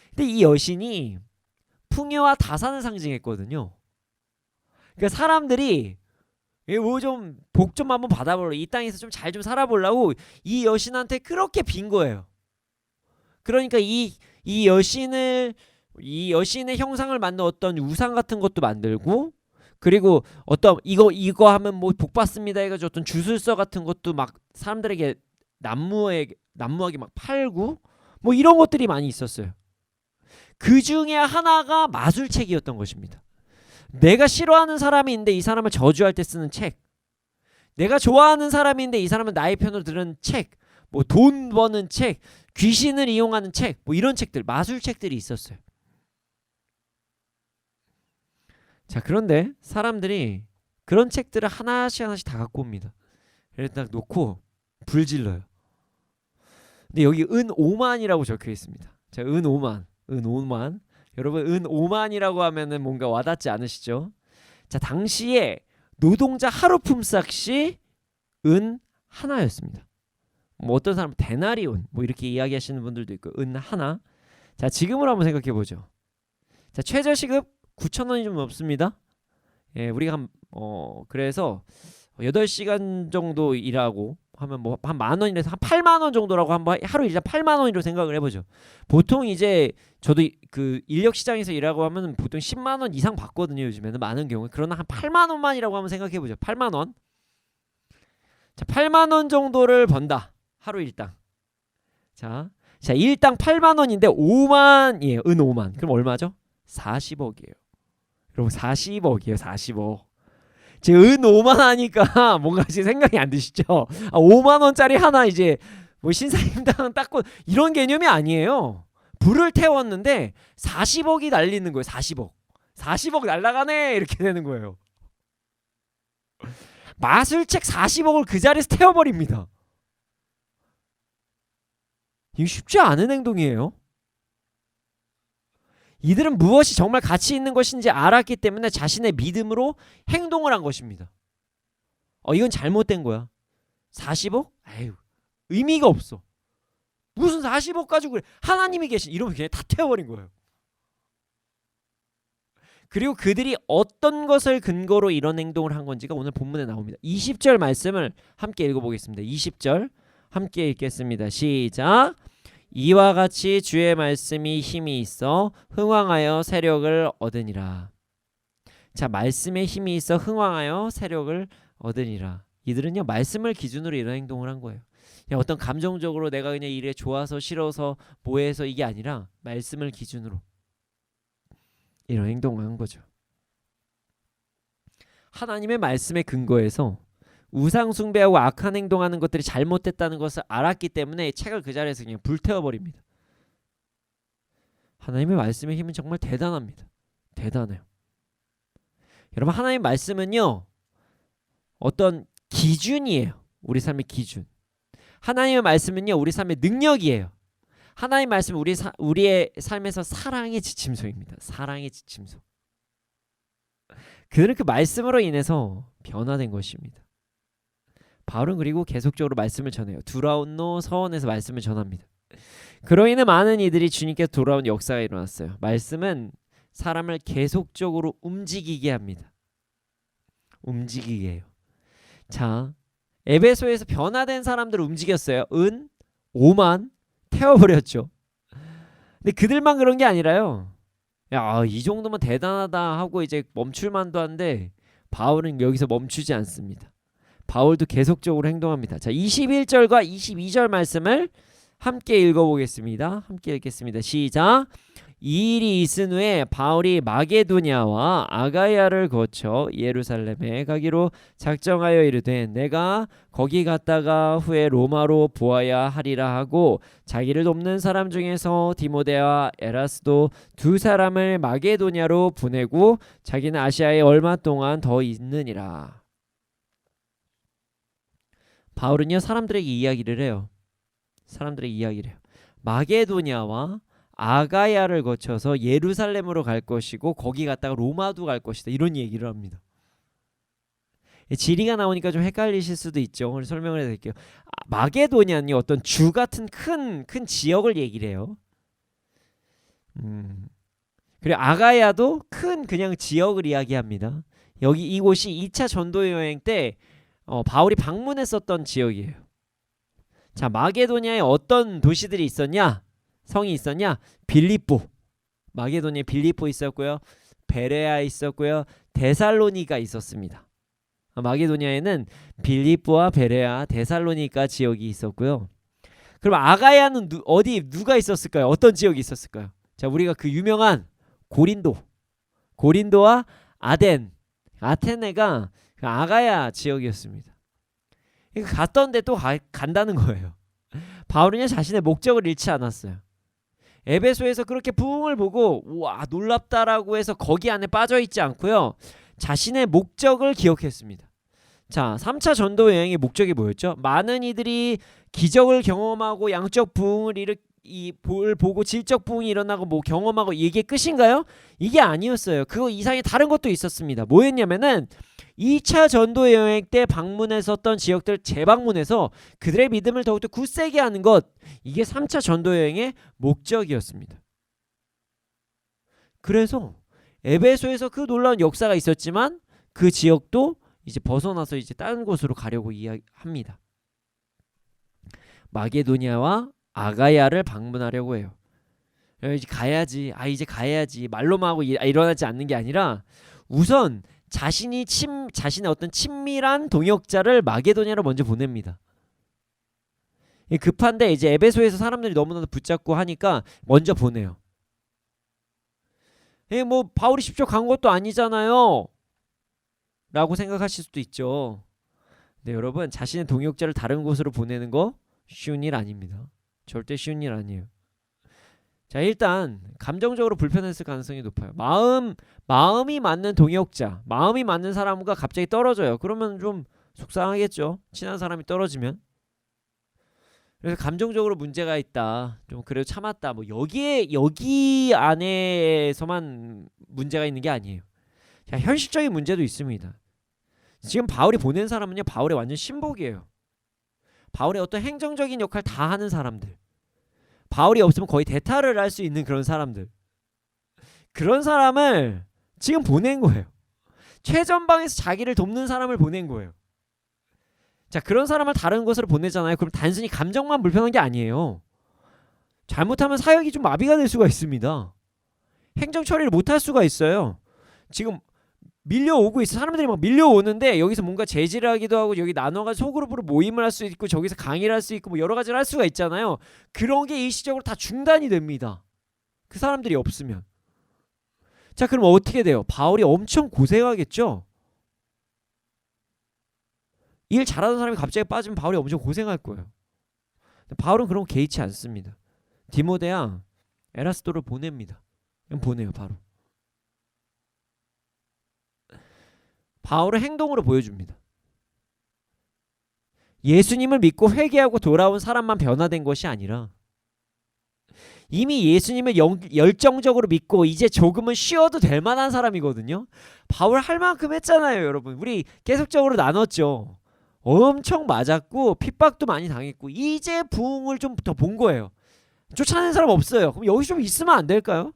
Speaker 2: 근데 이 여신이 풍요와 다산을 상징했거든요. 그러니까 사람들이 뭐 좀 복 좀 한번 받아보려고 이 땅에서 좀 잘 좀 살아보려고 이 여신한테 그렇게 빈 거예요. 그러니까 이 여신의 형상을 만든 어떤 우상 같은 것도 만들고 그리고 어떤 이거 하면 뭐 복 받습니다 해가지고 어떤 주술서 같은 것도 막 사람들에게 난무하게 막 팔고 뭐 이런 것들이 많이 있었어요. 그 중에 하나가 마술책이었던 것입니다. 내가 싫어하는 사람이 있는데 이 사람을 저주할 때 쓰는 책, 내가 좋아하는 사람인데 이 사람은 나의 편으로 들은 책, 뭐 돈 버는 책, 귀신을 이용하는 책, 뭐 이런 책들, 마술책들이 있었어요. 자, 그런데 사람들이 그런 책들을 하나씩 다 갖고 옵니다. 그래서 딱 놓고 불질러요. 근데 여기 은 5만이라고 적혀 있습니다. 자, 은 5만. 여러분 은 5만이라고 하면은 뭔가 와닿지 않으시죠? 자, 당시에 노동자 하루 품삯이 은 하나였습니다. 뭐 어떤 사람은 데나리온 뭐 이렇게 이야기하시는 분들도 있고 은 하나. 자, 지금으로 한번 생각해 보죠. 자, 최저시급 9,000원이 좀 넘습니다. 예, 우리가 그래서 8시간 정도 일하고 하면 뭐 한 만 원이라서 한 8만 원 정도라고 한번 하루 일당 8만 원으로 생각을 해보죠. 보통 이제 저도 그 인력 시장에서 일하고 하면 보통 10만 원 이상 받거든요. 요즘에는 많은 경우에. 그러나 한 8만 원만이라고 한번 생각해 보죠. 8만 원. 자, 8만 원 정도를 번다. 하루 일당. 자, 일당 8만 원인데 5만이에요. 은 5만. 그럼 얼마죠? 40억이에요. 여러분 40억이에요. 40억. 제 은 5만 하니까 뭔가 지금 생각이 안 드시죠? 5만 원짜리 하나 이제 뭐 신사임당 닦고 이런 개념이 아니에요. 불을 태웠는데 40억이 날리는 거예요. 40억 날라가네 이렇게 되는 거예요. 마술책 40억을 그 자리에서 태워버립니다. 이거 쉽지 않은 행동이에요. 이들은 무엇이 정말 가치 있는 것인지 알았기 때문에 자신의 믿음으로 행동을 한 것입니다. 이건 잘못된 거야. 40억? 아유, 의미가 없어. 무슨 40억 가지고 그래. 하나님이 계신 이러면 그냥 다 태워버린 거예요. 그리고 그들이 어떤 것을 근거로 이런 행동을 한 건지가 오늘 본문에 나옵니다. 20절 말씀을 함께 읽어보겠습니다. 20절 함께 읽겠습니다. 시작. 이와 같이 주의 말씀이 힘이 있어 흥왕하여 세력을 얻으니라. 자, 말씀에 힘이 있어 흥왕하여 세력을 얻으니라. 이들은요 말씀을 기준으로 이런 행동을 한 거예요. 그냥 어떤 감정적으로 내가 그냥 일에 좋아서 싫어서 뭐해서 이게 아니라 말씀을 기준으로 이런 행동을 한 거죠. 하나님의 말씀에 근거해서 우상 숭배하고 악한 행동하는 것들이 잘못됐다는 것을 알았기 때문에 책을 그 자리에서 그냥 불태워버립니다. 하나님의 말씀의 힘은 정말 대단합니다. 대단해요. 여러분, 하나님의 말씀은요, 어떤 기준이에요. 우리 삶의 기준. 하나님의 말씀은요, 우리 삶의 능력이에요. 하나님의 말씀은 우리의 삶에서 사랑의 지침서입니다. 사랑의 지침서. 그들은 그 말씀으로 인해서 변화된 것입니다. 바울은 그리고 계속적으로 말씀을 전해요. 두라운노 서원에서 말씀을 전합니다. 그로 인해 많은 이들이 주님께 돌아온 역사가 일어났어요. 말씀은 사람을 계속적으로 움직이게 합니다. 움직이게 해요. 자, 에베소에서 변화된 사람들을 움직였어요. 5만 태워버렸죠. 근데 그들만 그런 게 아니라요. 야, 이 정도면 대단하다 하고 이제 멈출만도 한데 바울은 여기서 멈추지 않습니다. 바울도 계속적으로 행동합니다. 자, 21절과 22절 말씀을 함께 읽어보겠습니다. 함께 읽겠습니다. 시작. 이 일이 있은 후에 바울이 마게도냐와 아가야를 거쳐 예루살렘에 가기로 작정하여 이르되 내가 거기 갔다가 후에 로마로 보아야 하리라 하고 자기를 돕는 사람 중에서 디모데와 에라스도 두 사람을 마게도냐로 보내고 자기는 아시아에 얼마 동안 더 있느니라. 바울은요, 사람들에게 이야기를 해요. 마게도냐와 아가야를 거쳐서 예루살렘으로 갈 것이고 거기 갔다가 로마도 갈 것이다. 이런 얘기를 합니다. 지리가 나오니까 좀 헷갈리실 수도 있죠. 오늘 설명을 해드릴게요. 마게도냐는 어떤 주 같은 큰 지역을 얘기를 해요. 그리고 아가야도 큰 그냥 지역을 이야기합니다. 여기 이곳이 2차 전도 여행 때 바울이 방문했었던 지역이에요. 자, 마게도냐에 어떤 도시들이 있었냐? 성이 있었냐? 빌립보. 마게도냐에 빌립보 있었고요. 베레아 있었고요. 데살로니가 있었습니다. 마게도냐에는 빌립보와 베레아, 데살로니가 지역이 있었고요. 그럼 아가야는 누가 있었을까요? 어떤 지역이 있었을까요? 자, 우리가 그 유명한 고린도와 아테네가 그 아가야 지역이었습니다. 갔던 데 또 간다는 거예요. 바울은 자신의 목적을 잃지 않았어요. 에베소에서 그렇게 부흥을 보고 우와 놀랍다라고 해서 거기 안에 빠져있지 않고요. 자신의 목적을 기억했습니다. 자, 3차 전도 여행의 목적이 뭐였죠? 많은 이들이 기적을 경험하고 양적 부흥을 보고 질적 부흥이 일어나고 뭐 경험하고 이게 끝인가요? 이게 아니었어요. 그거 이상의 다른 것도 있었습니다. 뭐였냐면은 2차 전도 여행 때 방문했었던 지역들 재방문해서 그들의 믿음을 더욱더 굳세게 하는 것, 이게 3차 전도 여행의 목적이었습니다. 그래서 에베소에서 그 놀라운 역사가 있었지만 그 지역도 이제 벗어나서 이제 다른 곳으로 가려고 이야기합니다. 마게도냐와 아가야를 방문하려고 해요. 이제 가야지. 이제 가야지. 말로만 하고 일어나지 않는 게 아니라 우선 자신의 어떤 친밀한 동역자를 마게도냐로 먼저 보냅니다. 급한데 이제 에베소에서 사람들이 너무나도 붙잡고 하니까 먼저 보내요. 뭐 바울이 직접 간 것도 아니잖아요 라고 생각하실 수도 있죠. 근데 여러분, 자신의 동역자를 다른 곳으로 보내는 거 쉬운 일 아닙니다. 절대 쉬운 일 아니에요. 자, 일단 감정적으로 불편했을 가능성이 높아요. 마음이 맞는 동역자, 마음이 맞는 사람과 갑자기 떨어져요. 그러면 좀 속상하겠죠. 친한 사람이 떨어지면. 그래서 감정적으로 문제가 있다, 좀 그래도 참았다, 뭐 여기 안에서만 문제가 있는 게 아니에요. 자, 현실적인 문제도 있습니다. 지금 바울이 보낸 사람은요, 바울의 완전 신복이에요. 바울의 어떤 행정적인 역할 다 하는 사람들, 바울이 없으면 거의 대타를 할 수 있는 그런 사람들, 그런 사람을 지금 보낸 거예요. 최전방에서 자기를 돕는 사람을 보낸 거예요. 자, 그런 사람을 다른 곳으로 보내잖아요. 그럼 단순히 감정만 불편한 게 아니에요. 잘못하면 사역이 좀 마비가 될 수가 있습니다. 행정 처리를 못할 수가 있어요. 지금 밀려오고 있어. 사람들이 막 밀려오는데 여기서 뭔가 제지를 하기도 하고, 여기 나눠가지고 소그룹으로 모임을 할 수 있고, 저기서 강의를 할 수 있고, 뭐 여러 가지를 할 수가 있잖아요. 그런 게 일시적으로 다 중단이 됩니다. 그 사람들이 없으면. 자, 그럼 어떻게 돼요? 바울이 엄청 고생하겠죠? 일 잘하는 사람이 갑자기 빠지면 바울이 엄청 고생할 거예요. 바울은 그런 거 개의치 않습니다. 디모데야, 에라스도를 보냅니다. 그냥 보내요 바로. 바울의 행동으로 보여줍니다. 예수님을 믿고 회개하고 돌아온 사람만 변화된 것이 아니라 이미 예수님을 열정적으로 믿고 이제 조금은 쉬어도 될 만한 사람이거든요. 바울 할 만큼 했잖아요, 여러분. 우리 계속적으로 나눴죠. 엄청 맞았고 핍박도 많이 당했고 이제 부흥을 좀 더 본 거예요. 쫓아내는 사람 없어요. 그럼 여기 좀 있으면 안 될까요?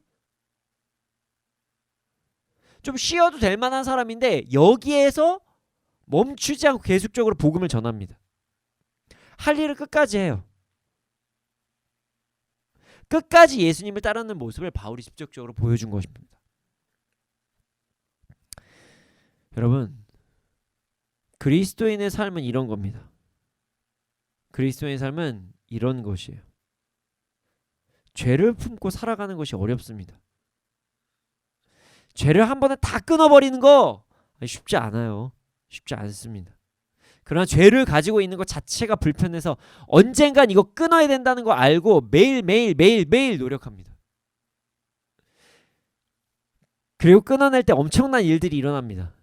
Speaker 2: 좀 쉬어도 될 만한 사람인데 여기에서 멈추지 않고 계속적으로 복음을 전합니다. 할 일을 끝까지 해요. 끝까지 예수님을 따르는 모습을 바울이 직접적으로 보여준 것입니다. 여러분, 그리스도인의 삶은 이런 겁니다. 그리스도인의 삶은 이런 것이에요. 죄를 품고 살아가는 것이 어렵습니다. 죄를 한 번에 다 끊어버리는 거 쉽지 않아요. 쉽지 않습니다. 그러나 죄를 가지고 있는 것 자체가 불편해서 언젠간 이거 끊어야 된다는 거 알고 매일 노력합니다. 그리고 끊어낼 때 엄청난 일들이 일어납니다.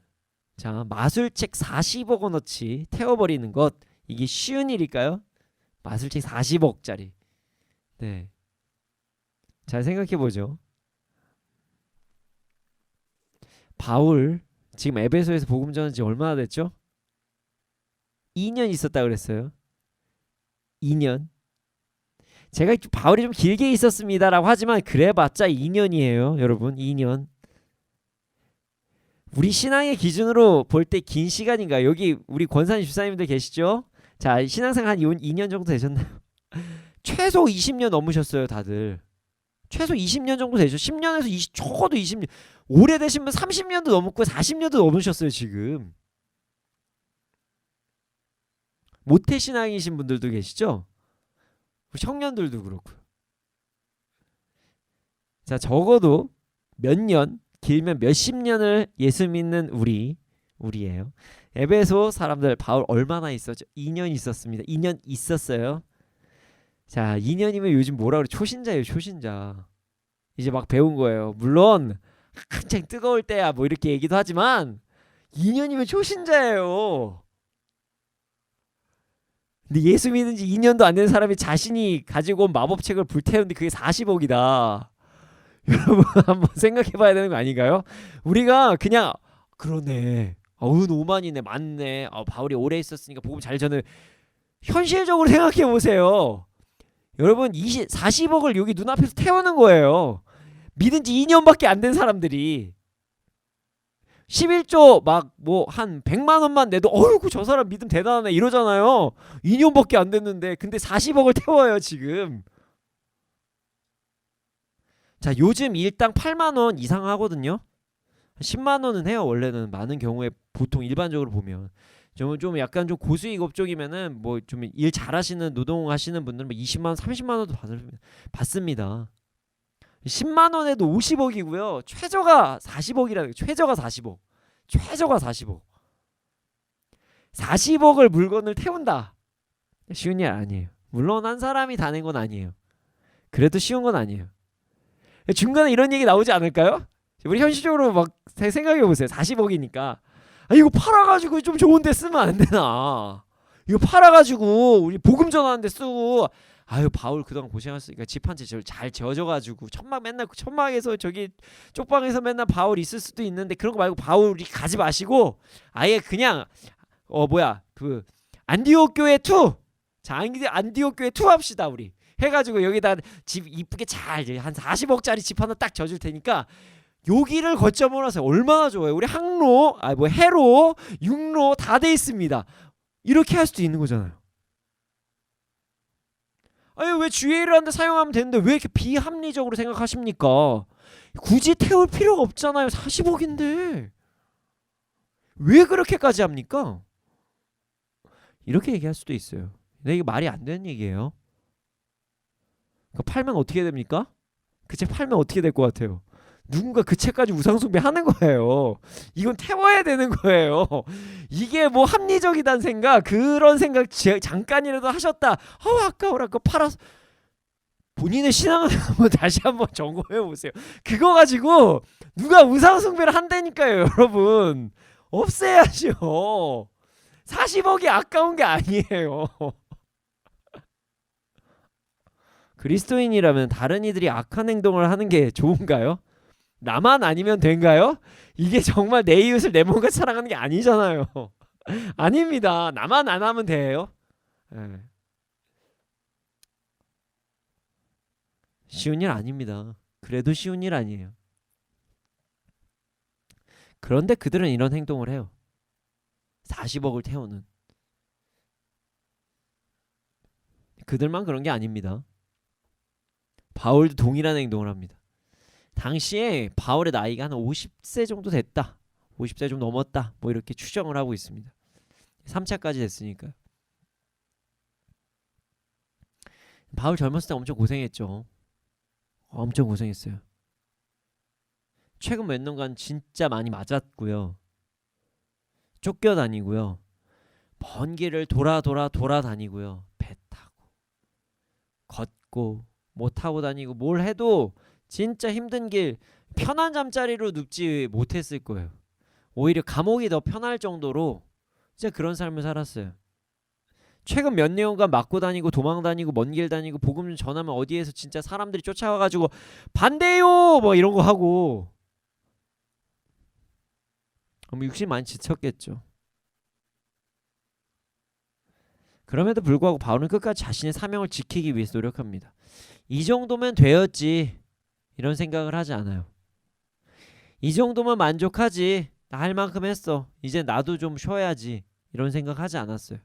Speaker 2: 자, 마술책 40억 원어치 태워버리는 것, 이게 쉬운 일일까요? 마술책 40억짜리. 네. 잘 생각해보죠. 바울 지금 에베소에서 복음 전한 지 얼마나 됐죠? 2년 있었다 그랬어요. 2년. 제가 바울이 좀 길게 있었습니다라고 하지만 그래봤자 2년이에요. 여러분, 2년. 우리 신앙의 기준으로 볼 때 긴 시간인가? 여기 우리 권사님 주사님들 계시죠? 자, 신앙생활 한 2년 정도 되셨나요? 최소 20년 넘으셨어요, 다들. 최소 20년 정도 되죠. 10년에서 20, 적어도 20년. 오래되신 분 30년도 넘었고 40년도 넘으셨어요, 지금. 모태신앙이신 분들도 계시죠? 청년들도 그렇고. 자, 적어도 몇 년, 길면 몇십 년을 예수 믿는 우리예요. 에베소 사람들 바울 얼마나 있었죠? 2년 있었습니다. 2년 있었어요. 자, 2년이면 요즘 뭐라 그래? 초신자예요, 초신자. 이제 막 배운 거예요. 물론 한창 뜨거울 때야 뭐 이렇게 얘기도 하지만 2년이면 초신자예요. 근데 예수 믿은 지 2년도 안 된 사람이 자신이 가지고 온 마법책을 불태우는데 그게 40억이다. 여러분 한번 생각해 봐야 되는 거 아닌가요? 우리가 그냥 그러네. 은 5만이네. 맞네. 바울이 오래 있었으니까 복음 잘 전해. 현실적으로 생각해 보세요. 여러분 40억을 여기 눈앞에서 태우는 거예요. 믿은 지 2년밖에 안 된 사람들이 11조 막 뭐 한 100만 원만 내도 어이구 저 사람 믿음 대단하네 이러잖아요. 2년밖에 안 됐는데 근데 40억을 태워요 지금. 자, 요즘 일당 8만 원 이상 하거든요. 10만 원은 해요. 원래는 많은 경우에 보통 일반적으로 보면 좀 약간 좀 고수익 업종이면은 뭐 좀 일 잘하시는 노동하시는 분들은 20만 원, 30만 원도 받습니다. 10만 원에도 50억이고요. 최저가 40억이라는 최저가 40억. 최저가 40억. 40억을 물건을 태운다. 쉬운 일 아니에요. 물론 한 사람이 다 낸 건 아니에요. 그래도 쉬운 건 아니에요. 중간에 이런 얘기 나오지 않을까요? 우리 현실적으로 막 생각해 보세요. 40억이니까 이거 팔아가지고 좀 좋은 데 쓰면 안 되나? 이거 팔아가지고 우리 복음 전하는데 쓰고. 아유, 바울 그동안 고생했으니까 집 한 채 잘 지어져가지고 맨날 천막에서 저기 쪽방에서 맨날 바울 있을 수도 있는데 그런 거 말고 바울이 가지 마시고 아예 그냥 그 안디옥 교회 2. 자, 안디옥 교회 2 합시다 우리. 해가지고 여기다 집 이쁘게 잘 한 40억짜리 집 하나 딱 져줄 테니까 여기를 거점으로 해서 얼마나 좋아요. 우리 항로, 해로, 육로 다 돼 있습니다. 이렇게 할 수도 있는 거잖아요. 왜 주의를 하는데 사용하면 되는데 왜 이렇게 비합리적으로 생각하십니까? 굳이 태울 필요가 없잖아요. 40억인데 왜 그렇게까지 합니까? 이렇게 얘기할 수도 있어요. 근데 이게 말이 안 되는 얘기예요. 팔면 어떻게 됩니까? 그 책 팔면 어떻게 될 것 같아요? 누군가 그 책까지 우상숭배하는 거예요. 이건 태워야 되는 거예요. 이게 뭐 합리적이란 생각, 그런 생각 잠깐이라도 하셨다. 아까워라. 그거 팔아서 본인의 신앙을 한번 다시 한번 점검해 보세요. 그거 가지고 누가 우상 숭배를 한다니까요, 여러분. 없애야죠. 40억이 아까운 게 아니에요. 그리스도인이라면 다른 이들이 악한 행동을 하는 게 좋은가요? 나만 아니면 된가요? 이게 정말 내 이웃을 내 몸같이 사랑하는 게 아니잖아요. 아닙니다. 나만 안 하면 돼요. 네. 쉬운 일 아닙니다. 그래도 쉬운 일 아니에요. 그런데 그들은 이런 행동을 해요. 40억을 태우는. 그들만 그런 게 아닙니다. 바울도 동일한 행동을 합니다. 당시에 바울의 나이가 한 50세 정도 됐다. 50세 좀 넘었다. 뭐 이렇게 추정을 하고 있습니다. 3차까지 됐으니까. 바울 젊었을 때 엄청 고생했죠. 엄청 고생했어요. 최근 몇 년간 진짜 많이 맞았고요. 쫓겨다니고요. 먼 길을 돌아다니고요. 배 타고 걷고 뭐 타고 다니고 뭘 해도 진짜 힘든 길 편한 잠자리로 눕지 못했을 거예요. 오히려 감옥이 더 편할 정도로 진짜 그런 삶을 살았어요. 최근 몇 년간 맞고 다니고 도망 다니고 먼 길 다니고 복음 전하면 어디에서 진짜 사람들이 쫓아와가지고 반대요 뭐 이런 거 하고 육신 많이 지쳤겠죠. 그럼에도 불구하고 바울은 끝까지 자신의 사명을 지키기 위해서 노력합니다. 이 정도면 되었지 이런 생각을 하지 않아요. 이 정도면 만족하지. 나 할 만큼 했어. 이제 나도 좀 쉬어야지. 이런 생각하지 않았어요.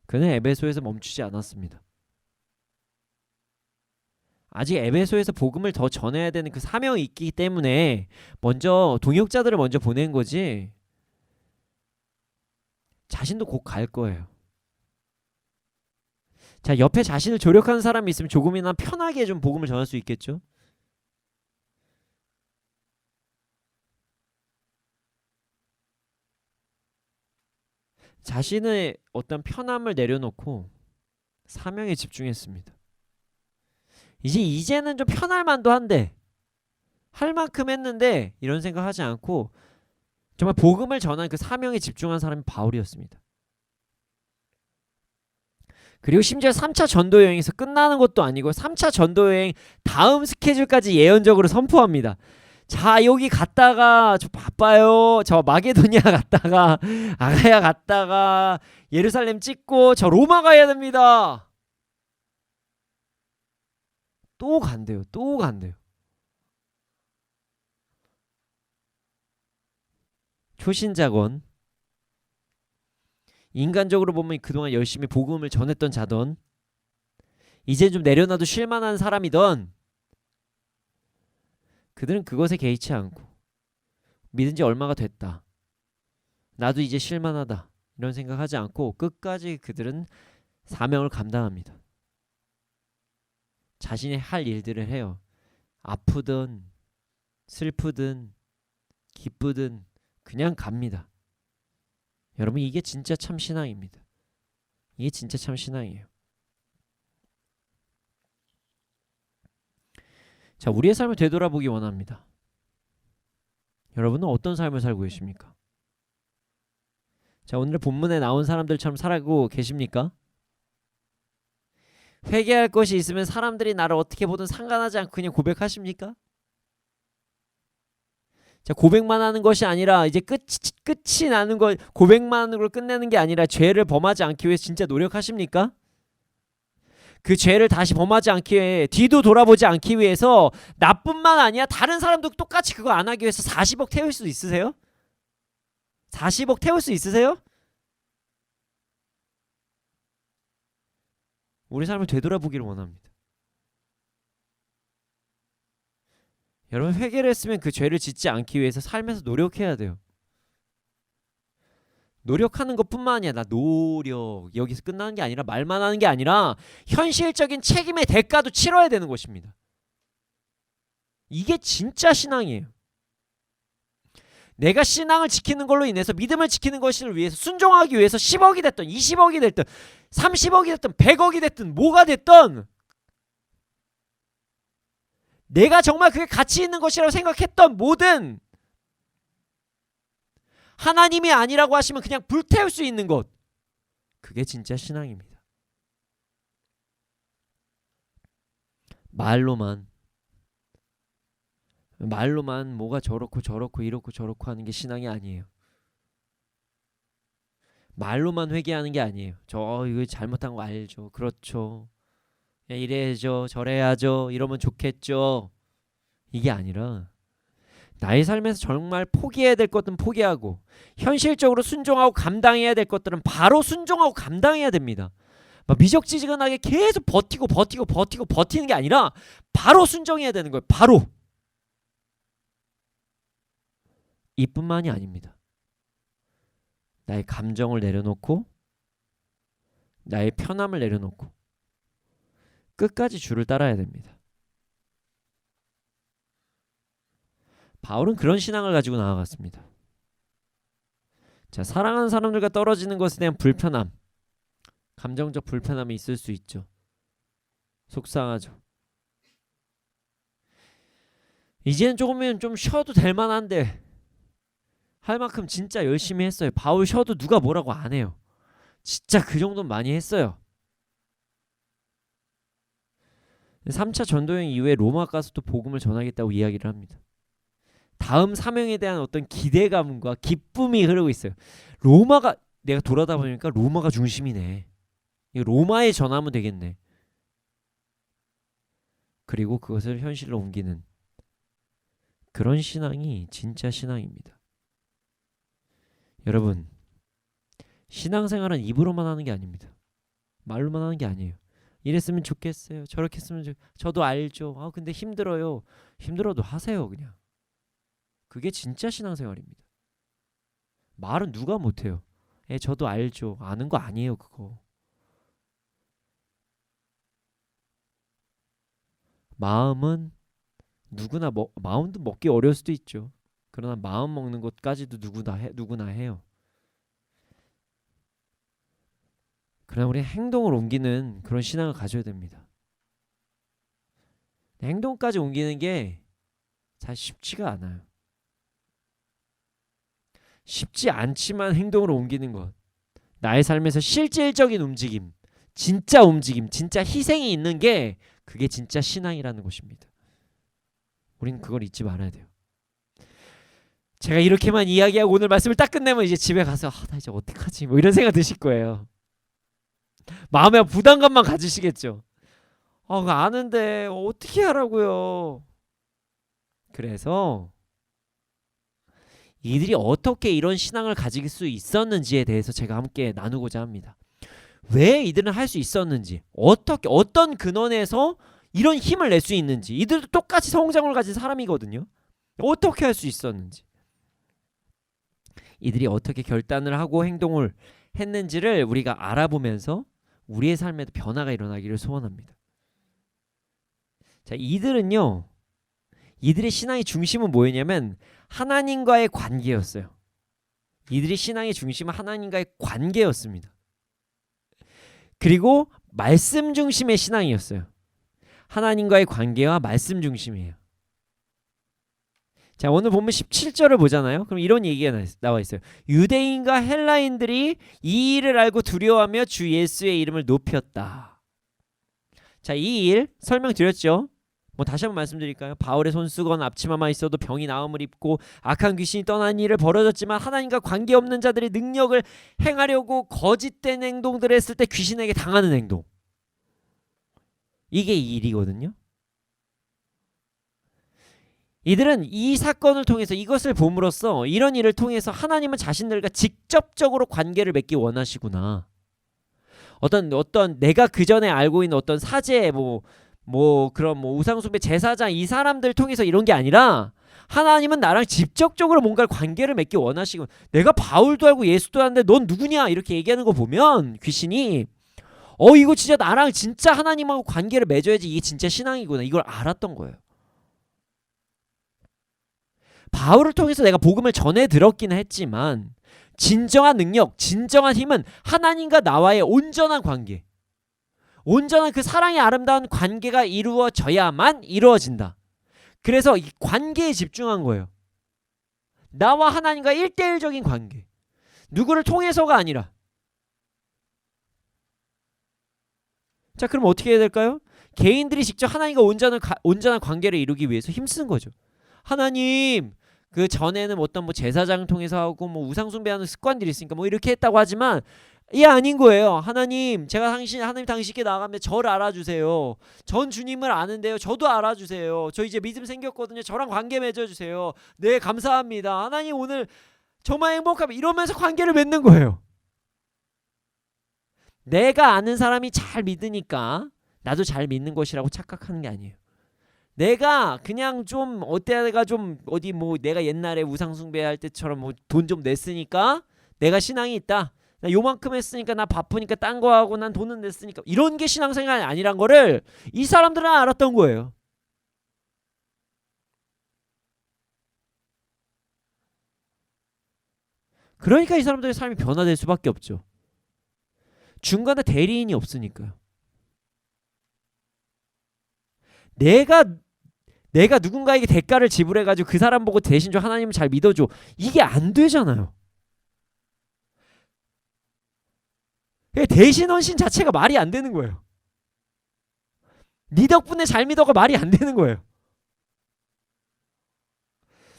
Speaker 2: 그는 에베소에서 멈추지 않았습니다. 아직 에베소에서 복음을 더 전해야 되는 그 사명이 있기 때문에 먼저 동역자들을 먼저 보낸 거지. 자신도 곧 갈 거예요. 자, 옆에 자신을 조력하는 사람이 있으면 조금이나 편하게 좀 복음을 전할 수 있겠죠. 자신의 어떤 편함을 내려놓고 사명에 집중했습니다. 이제는 좀 편할 만도 한데 할 만큼 했는데 이런 생각하지 않고 정말 복음을 전한 그 사명에 집중한 사람이 바울이었습니다. 그리고 심지어 3차 전도 여행에서 끝나는 것도 아니고 3차 전도 여행 다음 스케줄까지 예언적으로 선포합니다. 자, 여기 갔다가 저 바빠요. 저 마게도니아 갔다가 아가야 갔다가 예루살렘 찍고 저 로마 가야 됩니다. 또 간대요. 또 간대요. 초신자건 인간적으로 보면 그동안 열심히 복음을 전했던 자던 이제 좀 내려놔도 쉴만한 사람이던 그들은 그것에 개의치 않고 믿은 지 얼마가 됐다. 나도 이제 쉴만하다. 이런 생각하지 않고 끝까지 그들은 사명을 감당합니다. 자신이 할 일들을 해요. 아프든 슬프든 기쁘든 그냥 갑니다. 여러분 이게 진짜 참 신앙입니다. 이게 진짜 참 신앙이에요. 자, 우리의 삶을 되돌아보기 원합니다. 여러분은 어떤 삶을 살고 계십니까? 자, 오늘 본문에 나온 사람들처럼 살고 계십니까? 회개할 것이 있으면 사람들이 나를 어떻게 보든 상관하지 않고 그냥 고백하십니까? 자, 고백만 하는 것이 아니라 이제 끝이 나는 것, 고백만 하는 걸 끝내는 게 아니라 죄를 범하지 않기 위해 진짜 노력하십니까? 그 죄를 다시 범하지 않기 위해 뒤도 돌아보지 않기 위해서 나뿐만 아니라 다른 사람도 똑같이 그거 안 하기 위해서 40억 태울 수 있으세요? 40억 태울 수 있으세요? 우리 삶을 되돌아보기를 원합니다. 여러분 회개를 했으면 그 죄를 짓지 않기 위해서 삶에서 노력해야 돼요. 노력하는 것뿐만 아니라 나 노력 여기서 끝나는 게 아니라 말만 하는 게 아니라 현실적인 책임의 대가도 치러야 되는 것입니다. 이게 진짜 신앙이에요. 내가 신앙을 지키는 걸로 인해서 믿음을 지키는 것을 위해서 순종하기 위해서 10억이 됐든 20억이 됐든 30억이 됐든 100억이 됐든 뭐가 됐든 내가 정말 그게 가치 있는 것이라고 생각했던 모든 하나님이 아니라고 하시면 그냥 불태울 수 있는 것, 그게 진짜 신앙입니다. 말로만 뭐가 저렇고 저렇고 이렇고 저렇고 하는 게 신앙이 아니에요. 말로만 회개하는 게 아니에요. 저 이거 잘못한 거 알죠. 그렇죠. 이래야죠. 저래야죠. 이러면 좋겠죠. 이게 아니라 나의 삶에서 정말 포기해야 될 것들은 포기하고 현실적으로 순종하고 감당해야 될 것들은 바로 순종하고 감당해야 됩니다. 막 미적지근하게 계속 버티는 게 아니라 바로 순종해야 되는 거예요. 바로. 이뿐만이 아닙니다. 나의 감정을 내려놓고 나의 편함을 내려놓고 끝까지 주를 따라야 됩니다. 바울은 그런 신앙을 가지고 나아갔습니다. 자, 사랑하는 사람들과 떨어지는 것에 대한 불편함, 감정적 불편함이 있을 수 있죠. 속상하죠. 이제는 조금은 좀 쉬어도 될 만한데 할 만큼 진짜 열심히 했어요. 바울 쉬어도 누가 뭐라고 안 해요. 진짜 그 정도는 많이 했어요. 3차 전도여행 이후에 로마 가서 또 복음을 전하겠다고 이야기를 합니다. 다음 사명에 대한 어떤 기대감과 기쁨이 흐르고 있어요. 로마가, 내가 돌아다 보니까 로마가 중심이네. 이거 로마에 전하면 되겠네. 그리고 그것을 현실로 옮기는 그런 신앙이 진짜 신앙입니다. 여러분, 신앙생활은 입으로만 하는 게 아닙니다. 말로만 하는 게 아니에요. 이랬으면 좋겠어요. 저렇게 했으면 저도 알죠. 근데 힘들어요. 힘들어도 하세요. 그냥. 그게 진짜 신앙생활입니다. 말은 누가 못해요. 저도 알죠. 아는 거 아니에요. 그거. 마음은 누구나 마음도 먹기 어려울 수도 있죠. 그러나 마음 먹는 것까지도 누구나 해요. 그러나 우리 행동을 옮기는 그런 신앙을 가져야 됩니다. 행동까지 옮기는 게 사실 쉽지가 않아요. 쉽지 않지만 행동으로 옮기는 것, 나의 삶에서 실질적인 움직임, 진짜 희생이 있는 게 그게 진짜 신앙이라는 것입니다. 우리는 그걸 잊지 말아야 돼요. 제가 이렇게만 이야기하고 오늘 말씀을 딱 끝내면 이제 집에 가서 나 이제 어떡하지 뭐 이런 생각 드실 거예요. 마음에 부담감만 가지시겠죠. 그거 아는데 어떻게 하라고요. 그래서 이들이 어떻게 이런 신앙을 가질 수 있었는지에 대해서 제가 함께 나누고자 합니다. 왜 이들은 할 수 있었는지, 어떤 근원에서 이런 힘을 낼 수 있는지, 이들도 똑같이 성장을 가진 사람이거든요. 어떻게 할 수 있었는지, 이들이 어떻게 결단을 하고 행동을 했는지를 우리가 알아보면서 우리의 삶에도 변화가 일어나기를 소원합니다. 자, 이들의 신앙의 중심은 뭐였냐면 하나님과의 관계였어요. 이들의 신앙의 중심은 하나님과의 관계였습니다. 그리고 말씀 중심의 신앙이었어요. 하나님과의 관계와 말씀 중심이에요. 자, 오늘 보면 17절을 보잖아요. 그럼 이런 얘기가 나와 있어요. 유대인과 헬라인들이 이 일을 알고 두려워하며 주 예수의 이름을 높였다. 자, 이 일 설명드렸죠. 다시 한번 말씀드릴까요? 바울의 손수건 앞치마만 있어도 병이 나음을 입고 악한 귀신이 떠난 일을 벌어졌지만 하나님과 관계없는 자들의 능력을 행하려고 거짓된 행동들을 했을 때 귀신에게 당하는 행동, 이게 이 일이거든요. 이들은 이 사건을 통해서, 이것을 봄으로써, 이런 일을 통해서 하나님은 자신들과 직접적으로 관계를 맺기 원하시구나. 어떤 내가 그 전에 알고 있는 어떤 사제 그런 우상숭배 제사장, 이 사람들 통해서 이런 게 아니라 하나님은 나랑 직접적으로 뭔가 관계를 맺기 원하시고, 내가 바울도 알고 예수도 아는데 넌 누구냐 이렇게 얘기하는 거 보면 귀신이 이거 진짜 나랑 진짜 하나님하고 관계를 맺어야지 이게 진짜 신앙이구나, 이걸 알았던 거예요. 바울을 통해서 내가 복음을 전해 들었긴 했지만 진정한 능력, 진정한 힘은 하나님과 나와의 온전한 관계, 온전한 그 사랑의 아름다운 관계가 이루어져야만 이루어진다. 그래서 이 관계에 집중한 거예요. 나와 하나님과 1대1적인 관계. 누구를 통해서가 아니라. 자, 그럼 어떻게 해야 될까요? 개인들이 직접 하나님과 온전한 관계를 이루기 위해서 힘쓰는 거죠. 하나님, 그 전에는 어떤 뭐 제사장 통해서 하고 뭐 우상 숭배하는 습관들이 있으니까 뭐 이렇게 했다고 하지만 이게 아닌 거예요. 하나님, 제가 하나님 당신께 나가면 저를 알아주세요. 전 주님을 아는데요. 저도 알아주세요. 저 이제 믿음 생겼거든요. 저랑 관계 맺어주세요. 네, 감사합니다. 하나님, 오늘 정말 행복합니다. 이러면서 관계를 맺는 거예요. 내가 아는 사람이 잘 믿으니까 나도 잘 믿는 것이라고 착각하는 게 아니에요. 내가 그냥 좀 어때가 좀 어디 뭐 내가 옛날에 우상 숭배할 때처럼 뭐 돈 좀 냈으니까 내가 신앙이 있다. 나 요만큼 했으니까 나 바쁘니까 딴 거 하고 난 돈은 냈으니까 이런 게 신앙생활이 아니란 거를 이 사람들은 알았던 거예요. 그러니까 이 사람들의 삶이 변화될 수밖에 없죠. 중간에 대리인이 없으니까요. 내가 누군가에게 대가를 지불해가지고 그 사람 보고 대신 좀 하나님을 잘 믿어줘. 이게 안 되잖아요. 대신 헌신 자체가 말이 안 되는 거예요. 네 덕분에 잘 믿어가 말이 안 되는 거예요.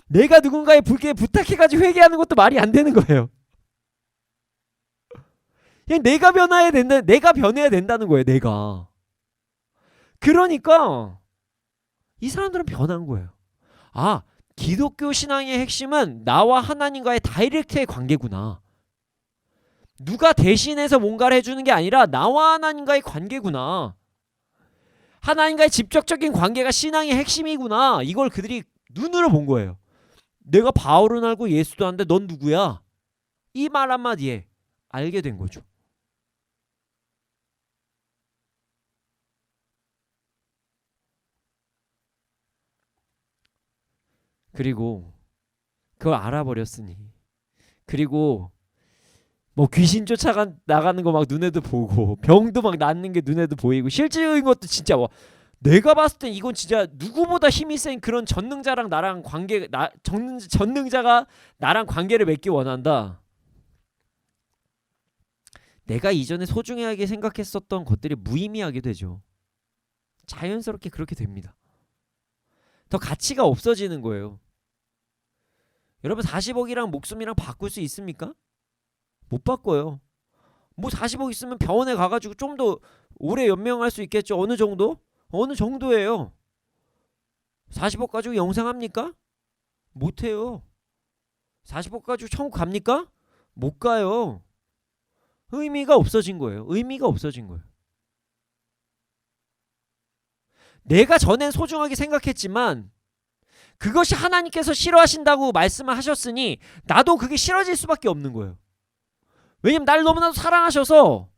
Speaker 2: 내가 누군가에게 부탁해가지고 회개하는 것도 말이 안 되는 거예요. 그냥 내가 변해야 된다는 거예요. 내가. 그러니까 이 사람들은 변한 거예요. 아, 기독교 신앙의 핵심은 나와 하나님과의 다이렉트의 관계구나. 누가 대신해서 뭔가를 해주는 게 아니라 나와 하나님과의 관계구나. 하나님과의 직접적인 관계가 신앙의 핵심이구나. 이걸 그들이 눈으로 본 거예요. 내가 바울은 알고 예수도 아는데 넌 누구야? 이 말 한마디에 알게 된 거죠. 그리고 그걸 알아버렸으니, 그리고 뭐 귀신 쫓아나가는 거 막 눈에도 보고 병도 막 낫는 게 눈에도 보이고 실질적인 것도 진짜 뭐 내가 봤을 땐 이건 진짜 누구보다 힘이 센 그런 전능자랑 나랑 전능자가 나랑 관계를 맺기 원한다. 내가 이전에 소중하게 생각했었던 것들이 무의미하게 되죠. 자연스럽게 그렇게 됩니다. 더 가치가 없어지는 거예요. 여러분 40억이랑 목숨이랑 바꿀 수 있습니까? 못 바꿔요. 뭐 40억 있으면 병원에 가가지고 좀 더 오래 연명할 수 있겠죠. 어느 정도? 어느 정도예요. 40억 가지고 영생합니까? 못해요. 40억 가지고 천국 갑니까? 못 가요. 의미가 없어진 거예요. 의미가 없어진 거예요. 내가 전엔 소중하게 생각했지만 그것이 하나님께서 싫어하신다고 말씀을 하셨으니 나도 그게 싫어질 수밖에 없는 거예요. 왜냐면 나를 너무나도 사랑하셔서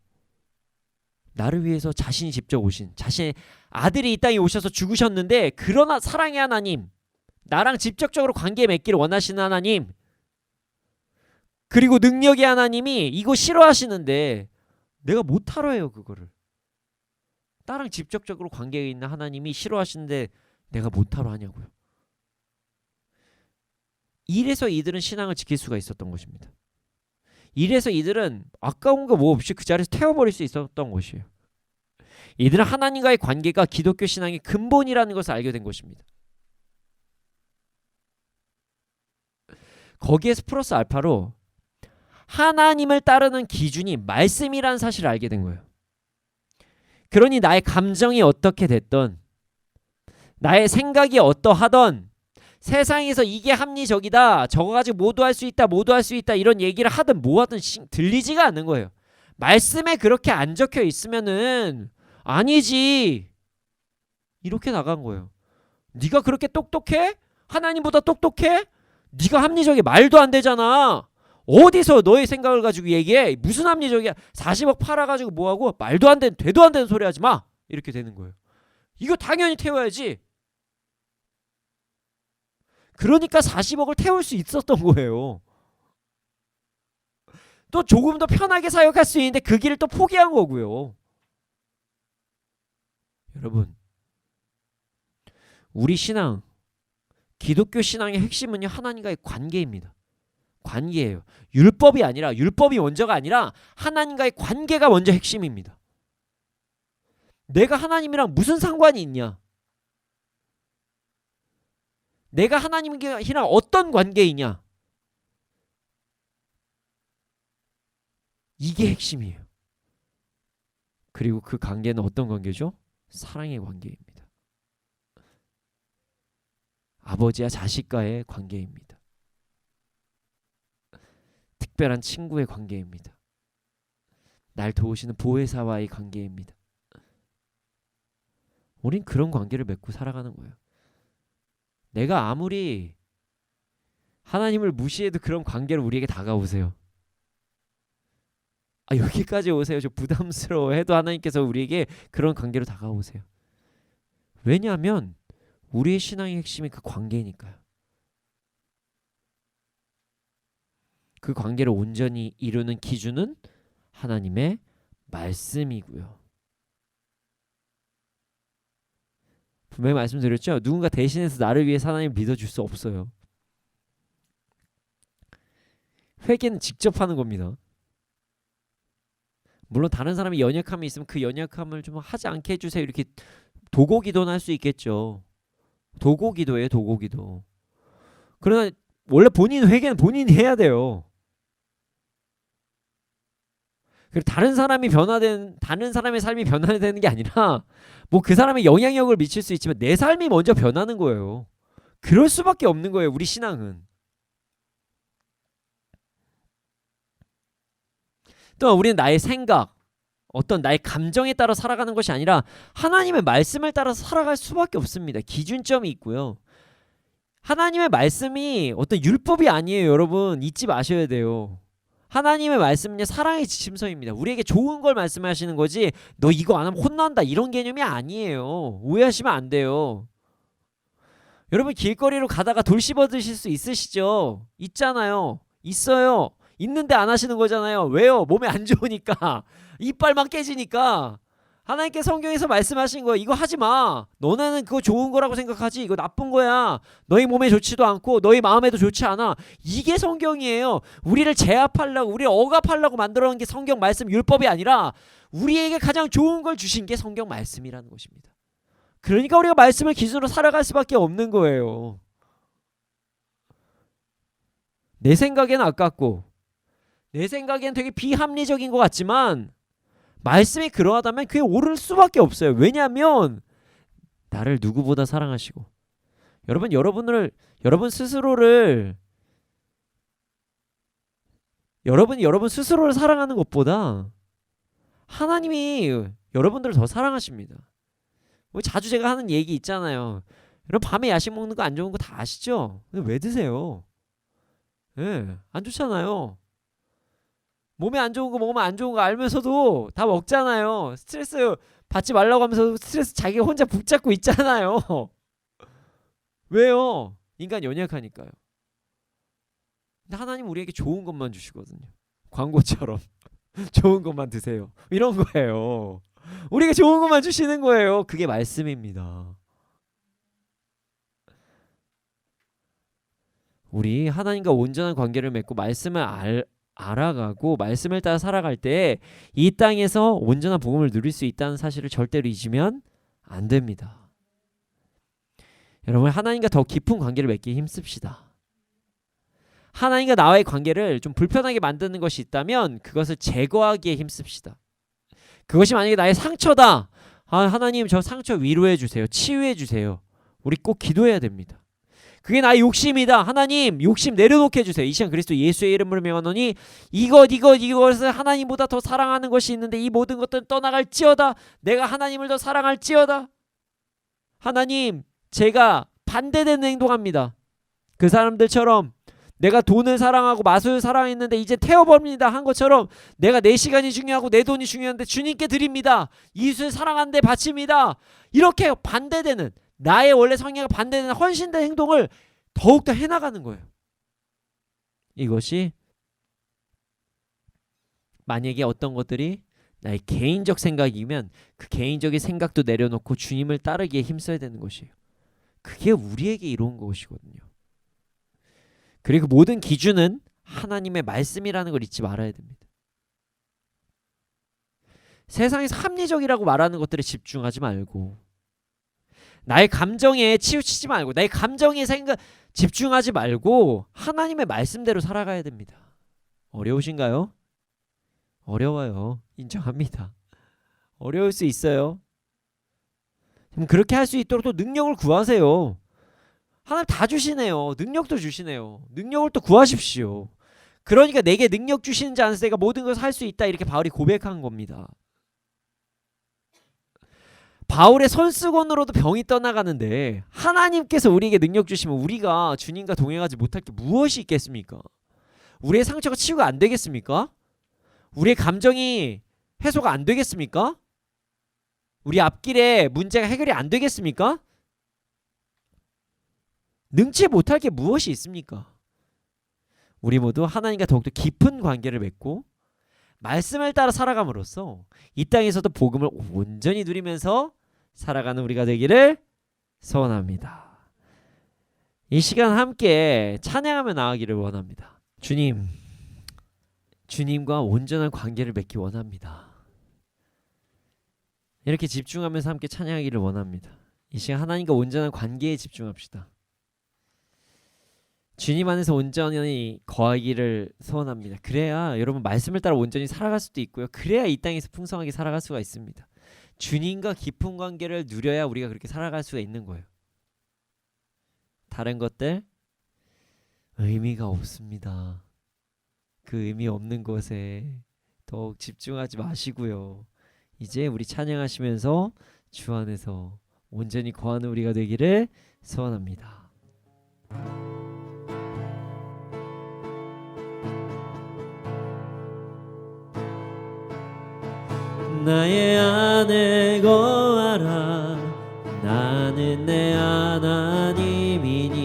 Speaker 2: 나를 위해서 자신이 직접 오신 자신의 아들이 이 땅에 오셔서 죽으셨는데, 그러나 사랑의 하나님, 나랑 직접적으로 관계 맺기를 원하시는 하나님, 그리고 능력의 하나님이 이거 싫어하시는데 내가 못하러 해요. 그거를 나랑 직접적으로 관계에 있는 하나님이 싫어하시는데 내가 못하러 하냐고요. 이래서 이들은 신앙을 지킬 수가 있었던 것입니다. 이래서 이들은 아까운 거 뭐 없이 그 자리에서 태워버릴 수 있었던 것이에요. 이들은 하나님과의 관계가 기독교 신앙의 근본이라는 것을 알게 된 것입니다. 거기에서 플러스 알파로 하나님을 따르는 기준이 말씀이라는 사실을 알게 된 거예요. 그러니 나의 감정이 어떻게 됐던, 나의 생각이 어떠하던, 세상에서 이게 합리적이다, 저거 가지고 모두 할 수 있다 이런 얘기를 하든 뭐하든 들리지가 않는 거예요. 말씀에 그렇게 안 적혀 있으면은 아니지 이렇게 나간 거예요. 네가 그렇게 똑똑해? 하나님보다 똑똑해? 네가 합리적이 말도 안 되잖아. 어디서 너의 생각을 가지고 얘기해? 무슨 합리적이야? 40억 팔아가지고 뭐하고? 말도 안 되는, 되도 안 되는 소리 하지 마. 이렇게 되는 거예요. 이거 당연히 태워야지. 그러니까 40억을 태울 수 있었던 거예요. 또 조금 더 편하게 사역할 수 있는데 그 길을 또 포기한 거고요. 여러분, 우리 신앙, 기독교 신앙의 핵심은요, 하나님과의 관계입니다. 관계예요. 율법이 아니라, 율법이 먼저가 아니라 하나님과의 관계가 먼저 핵심입니다. 내가 하나님이랑 무슨 상관이 있냐? 내가 하나님이랑 어떤 관계이냐? 이게 핵심이에요. 그리고 그 관계는 어떤 관계죠? 사랑의 관계입니다. 아버지와 자식과의 관계입니다. 특별한 친구의 관계입니다. 날 도우시는 보혜사와의 관계입니다. 우린 그런 관계를 맺고 살아가는 거예요. 내가 아무리 하나님을 무시해도 그런 관계로 우리에게 다가오세요. 여기까지 오세요. 저 부담스러워해도 하나님께서 우리에게 그런 관계로 다가오세요. 왜냐하면 우리의 신앙의 핵심이 그 관계니까요. 그 관계를 온전히 이루는 기준은 하나님의 말씀이고요. 분명히 말씀드렸죠. 누군가 대신해서 나를 위해 하나님을 믿어줄 수 없어요. 회개는 직접 하는 겁니다. 물론 다른 사람이 연약함이 있으면 그 연약함을 좀 하지 않게 해주세요. 이렇게 도고 기도는 할 수 있겠죠. 도고 기도예요. 도고 기도. 그러나 원래 본인 회개는 본인이 해야 돼요. 그리고 다른 사람의 삶이 변화되는 게 아니라 뭐 그 사람의 영향력을 미칠 수 있지만 내 삶이 먼저 변하는 거예요. 그럴 수밖에 없는 거예요. 우리 신앙은. 또 우리는 나의 생각, 어떤 나의 감정에 따라 살아가는 것이 아니라 하나님의 말씀을 따라서 살아갈 수밖에 없습니다. 기준점이 있고요. 하나님의 말씀이 어떤 율법이 아니에요. 여러분 잊지 마셔야 돼요. 하나님의 말씀은 사랑의 지침서입니다. 우리에게 좋은 걸 말씀하시는 거지 너 이거 안 하면 혼난다 이런 개념이 아니에요. 오해하시면 안 돼요. 여러분 길거리로 가다가 돌 씹어 드실 수 있으시죠? 있잖아요. 있어요. 있는데 안 하시는 거잖아요. 왜요? 몸에 안 좋으니까. 이빨만 깨지니까. 하나님께 성경에서 말씀하신 거예요. 이거 하지 마. 너네는 그거 좋은 거라고 생각하지. 이거 나쁜 거야. 너희 몸에 좋지도 않고 너희 마음에도 좋지 않아. 이게 성경이에요. 우리를 제압하려고 우리를 억압하려고 만들어 놓은 게 성경 말씀 율법이 아니라 우리에게 가장 좋은 걸 주신 게 성경 말씀이라는 것입니다. 그러니까 우리가 말씀을 기준으로 살아갈 수밖에 없는 거예요. 내 생각에는 아깝고 내 생각엔 되게 비합리적인 것 같지만 말씀이 그러하다면 그게 옳을 수밖에 없어요. 왜냐하면 나를 누구보다 사랑하시고 여러분 스스로를 사랑하는 것보다 하나님이 여러분들을 더 사랑하십니다. 자주 제가 하는 얘기 있잖아요. 여러분 밤에 야식 먹는 거 안 좋은 거 다 아시죠? 근데 왜 드세요? 안 좋잖아요. 몸에 안 좋은 거 먹으면 안 좋은 거 알면서도 다 먹잖아요. 스트레스 받지 말라고 하면서 스트레스 자기가 혼자 붙잡고 있잖아요. 왜요? 인간 연약하니까요. 근데 하나님 우리에게 좋은 것만 주시거든요. 광고처럼 좋은 것만 드세요. 이런 거예요. 우리에게 좋은 것만 주시는 거예요. 그게 말씀입니다. 우리 하나님과 온전한 관계를 맺고 말씀을 알아가고 말씀을 따라 살아갈 때 이 땅에서 온전한 복음을 누릴 수 있다는 사실을 절대로 잊으면 안 됩니다. 여러분 하나님과 더 깊은 관계를 맺기에 힘씁시다. 하나님과 나와의 관계를 좀 불편하게 만드는 것이 있다면 그것을 제거하기에 힘씁시다. 그것이 만약에 나의 상처다. 하나님 저 상처 위로해 주세요. 치유해 주세요. 우리 꼭 기도해야 됩니다. 그게 나의 욕심이다. 하나님 욕심 내려놓게 해주세요. 이 시간 그리스도 예수의 이름으로 명하노니 이것을 하나님보다 더 사랑하는 것이 있는데 이 모든 것들은 떠나갈지어다. 내가 하나님을 더 사랑할지어다. 하나님 제가 반대되는 행동합니다. 그 사람들처럼 내가 돈을 사랑하고 마술을 사랑했는데 이제 태워버립니다 한 것처럼 내가 내 시간이 중요하고 내 돈이 중요한데 주님께 드립니다. 이웃을 사랑하는데 바칩니다. 이렇게 반대되는 나의 원래 성향과 반대되는 헌신된 행동을 더욱더 해나가는 거예요. 이것이 만약에 어떤 것들이 나의 개인적 생각이면 그 개인적인 생각도 내려놓고 주님을 따르기에 힘써야 되는 것이에요. 그게 우리에게 이로운 것이거든요. 그리고 모든 기준은 하나님의 말씀이라는 걸 잊지 말아야 됩니다. 세상에서 합리적이라고 말하는 것들에 집중하지 말고, 나의 감정에 치우치지 말고, 나의 감정에 집중하지 말고 하나님의 말씀대로 살아가야 됩니다. 어려우신가요? 어려워요. 인정합니다. 어려울 수 있어요. 그럼 그렇게 할 수 있도록 또 능력을 구하세요. 하나님 다 주시네요. 능력도 주시네요. 능력을 또 구하십시오. 그러니까 내게 능력 주시는 자 안에서 내가 모든 것을 할 수 있다, 이렇게 바울이 고백한 겁니다. 바울의 손수건으로도 병이 떠나가는데 하나님께서 우리에게 능력 주시면 우리가 주님과 동행하지 못할 게 무엇이 있겠습니까? 우리의 상처가 치유가 안 되겠습니까? 우리의 감정이 해소가 안 되겠습니까? 우리 앞길에 문제가 해결이 안 되겠습니까? 능치 못할 게 무엇이 있습니까? 우리 모두 하나님과 더욱더 깊은 관계를 맺고 말씀을 따라 살아감으로써 이 땅에서도 복음을 온전히 누리면서 살아가는 우리가 되기를 소원합니다. 이 시간 함께 찬양하며 나아가기를 원합니다. 주님과 온전한 관계를 맺기 원합니다. 이렇게 집중하면서 함께 찬양하기를 원합니다. 이 시간 하나님과 온전한 관계에 집중합시다. 주님 안에서 온전히 거하기를 소원합니다. 그래야 여러분 말씀을 따라 온전히 살아갈 수도 있고요. 그래야 이 땅에서 풍성하게 살아갈 수가 있습니다. 주님과 깊은 관계를 누려야 우리가 그렇게 살아갈 수가 있는 거예요. 다른 것들 의미가 없습니다. 그 의미 없는 것에 더욱 집중하지 마시고요. 이제 우리 찬양하시면서 주 안에서 온전히 거하는 우리가 되기를 소원합니다. 나의 안에 거하라. 나는 내 하나님이니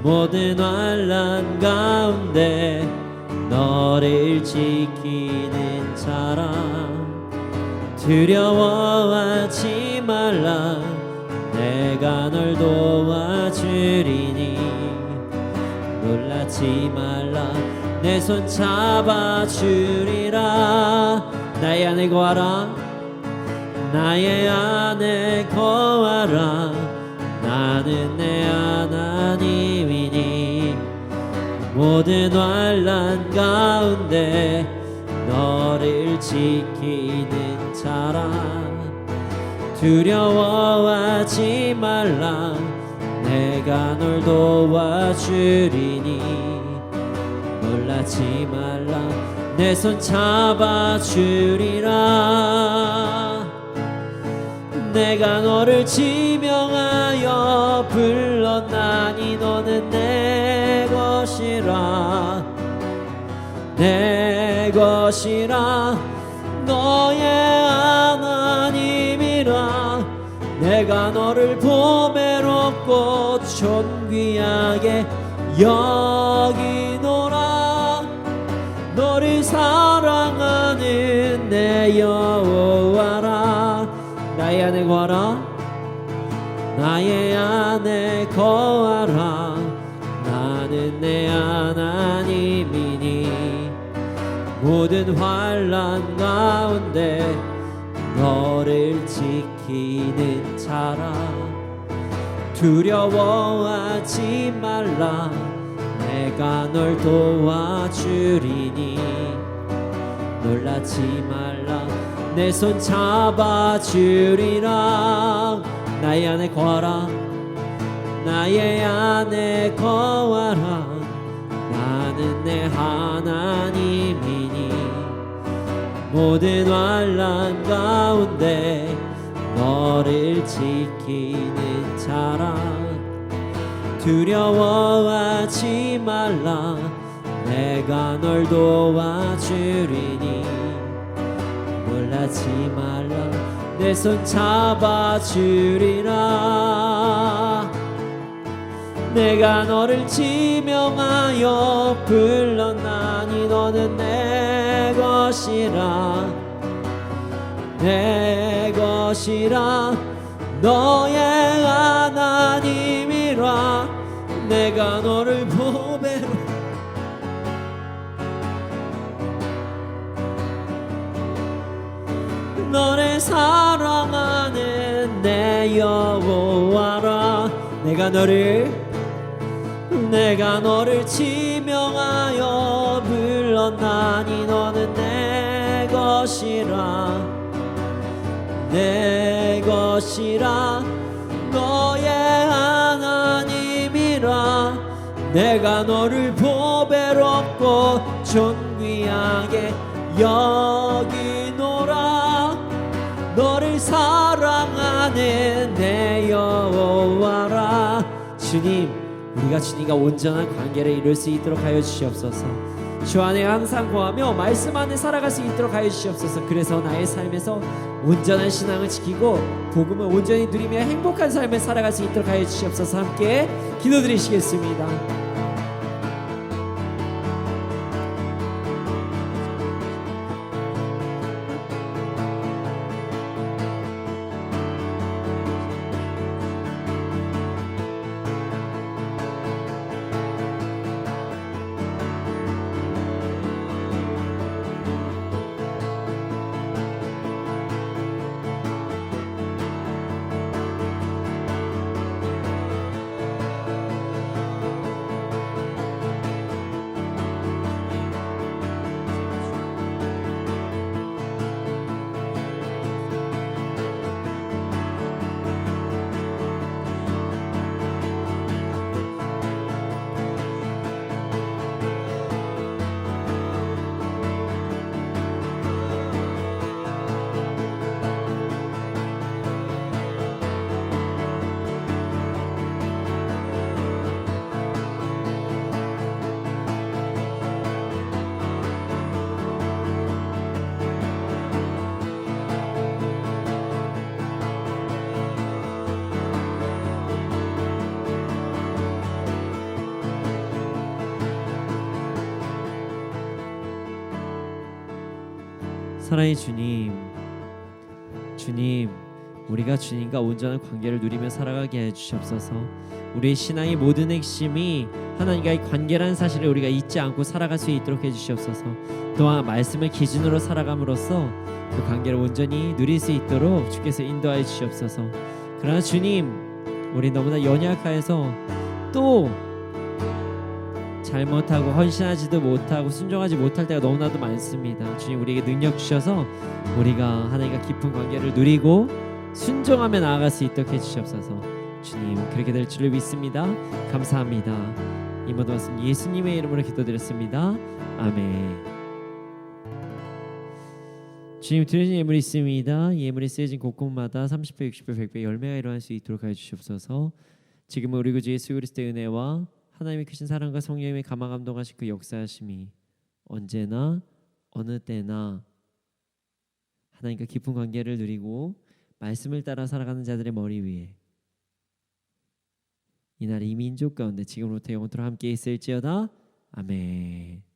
Speaker 2: 모든 환난 가운데 너를 지키는 자라. 두려워하지 말라. 내가 널 도와주리니 놀라지 말라. 내 손 잡아주리라. 나의 안에 거하라. 나의 안에 거하라. 나는 내 하나님이니 모든 환난 가운데 너를 지키는 자라. 두려워하지 말라. 내가 널 도와주리니 놀라지 말라. 내 손 잡아주리라. 내가 너를 지명하여 불렀나니 너는 내 것이라. 내 것이라. 너의 하나님이라. 내가 너를 보배롭고 존귀하게 여기노라. 너를 사랑하는 내 여호와라. 나의 안에 거하라. 나의 안에 거하라. 나는 내 하나님이니 모든 환난 가운데 너를 지키는 자라. 두려워하지 말라. 내가 널 도와주리니 놀라지 말라. 내 손 잡아주리라. 나의 안에 거하라. 나의 안에 거하라. 나는 내 하나님이니 모든 환난 가운데 너를 지키는 자라. 두려워하지 말라. 내가 널 도와주리니 놀라지 말라. 내 손 잡아주리라. 내가 너를 지명하여 불렀나니 너는 내 것이라 내 것이라 너의 하나님이라 내가 너를 보배로 너를 사랑하는 내 여호와라 내가 너를 지명하여 불렀나니 너는 내 것이라 내 것이라 너의 하나님이라 내가 너를 보배롭고 존귀하게 여기노라 너를 사랑하는 내 여호와라 주님 우리가 주님과 온전한 관계를 이룰 수 있도록 하여 주시옵소서 주 안에 항상 거하며 말씀 안에 살아갈 수 있도록 하여 주시옵소서 그래서 나의 삶에서 온전한 신앙을 지키고 복음을 온전히 누리며 행복한 삶을 살아갈 수 있도록 하여 주시옵소서 함께 기도드리시겠습니다. 사랑의 주님 우리가 주님과 온전한 관계를 누리며 살아가게 해주시옵소서 우리의 신앙의 모든 핵심이 하나님과의 관계라는 사실을 우리가 잊지 않고 살아갈 수 있도록 해주시옵소서 또한 말씀을 기준으로 살아감으로써 그 관계를 온전히 누릴 수 있도록 주께서 인도하여 주시옵소서 그러나 주님 우리 너무나 연약하여서 또 잘못하고 헌신하지도 못하고 순종하지 못할 때가 너무나도 많습니다. 주님 우리에게 능력 주셔서 우리가 하나님과 깊은 관계를 누리고 순종하며 나아갈 수 있도록 해주시옵소서 주님 그렇게 될 줄을 믿습니다. 감사합니다. 이 모든 말씀 예수님의 이름으로 기도드렸습니다. 아멘. 주님 드려진 예물이 있습니다. 이 예물이 쓰여진 곳곳마다 30배, 60배, 100배 열매가 일어날 수 있도록 하여 주시옵소서. 지금은 우리 구주 예수 그리스도의 은혜와 하나님의 크신 사랑과 성령님의 감화 감동하신 그 역사하심이 언제나 어느 때나 하나님과 깊은 관계를 누리고 말씀을 따라 살아가는 자들의 머리 위에 이날 이 민족 가운데 지금부터 영원토록 함께 있을지어다. 아멘.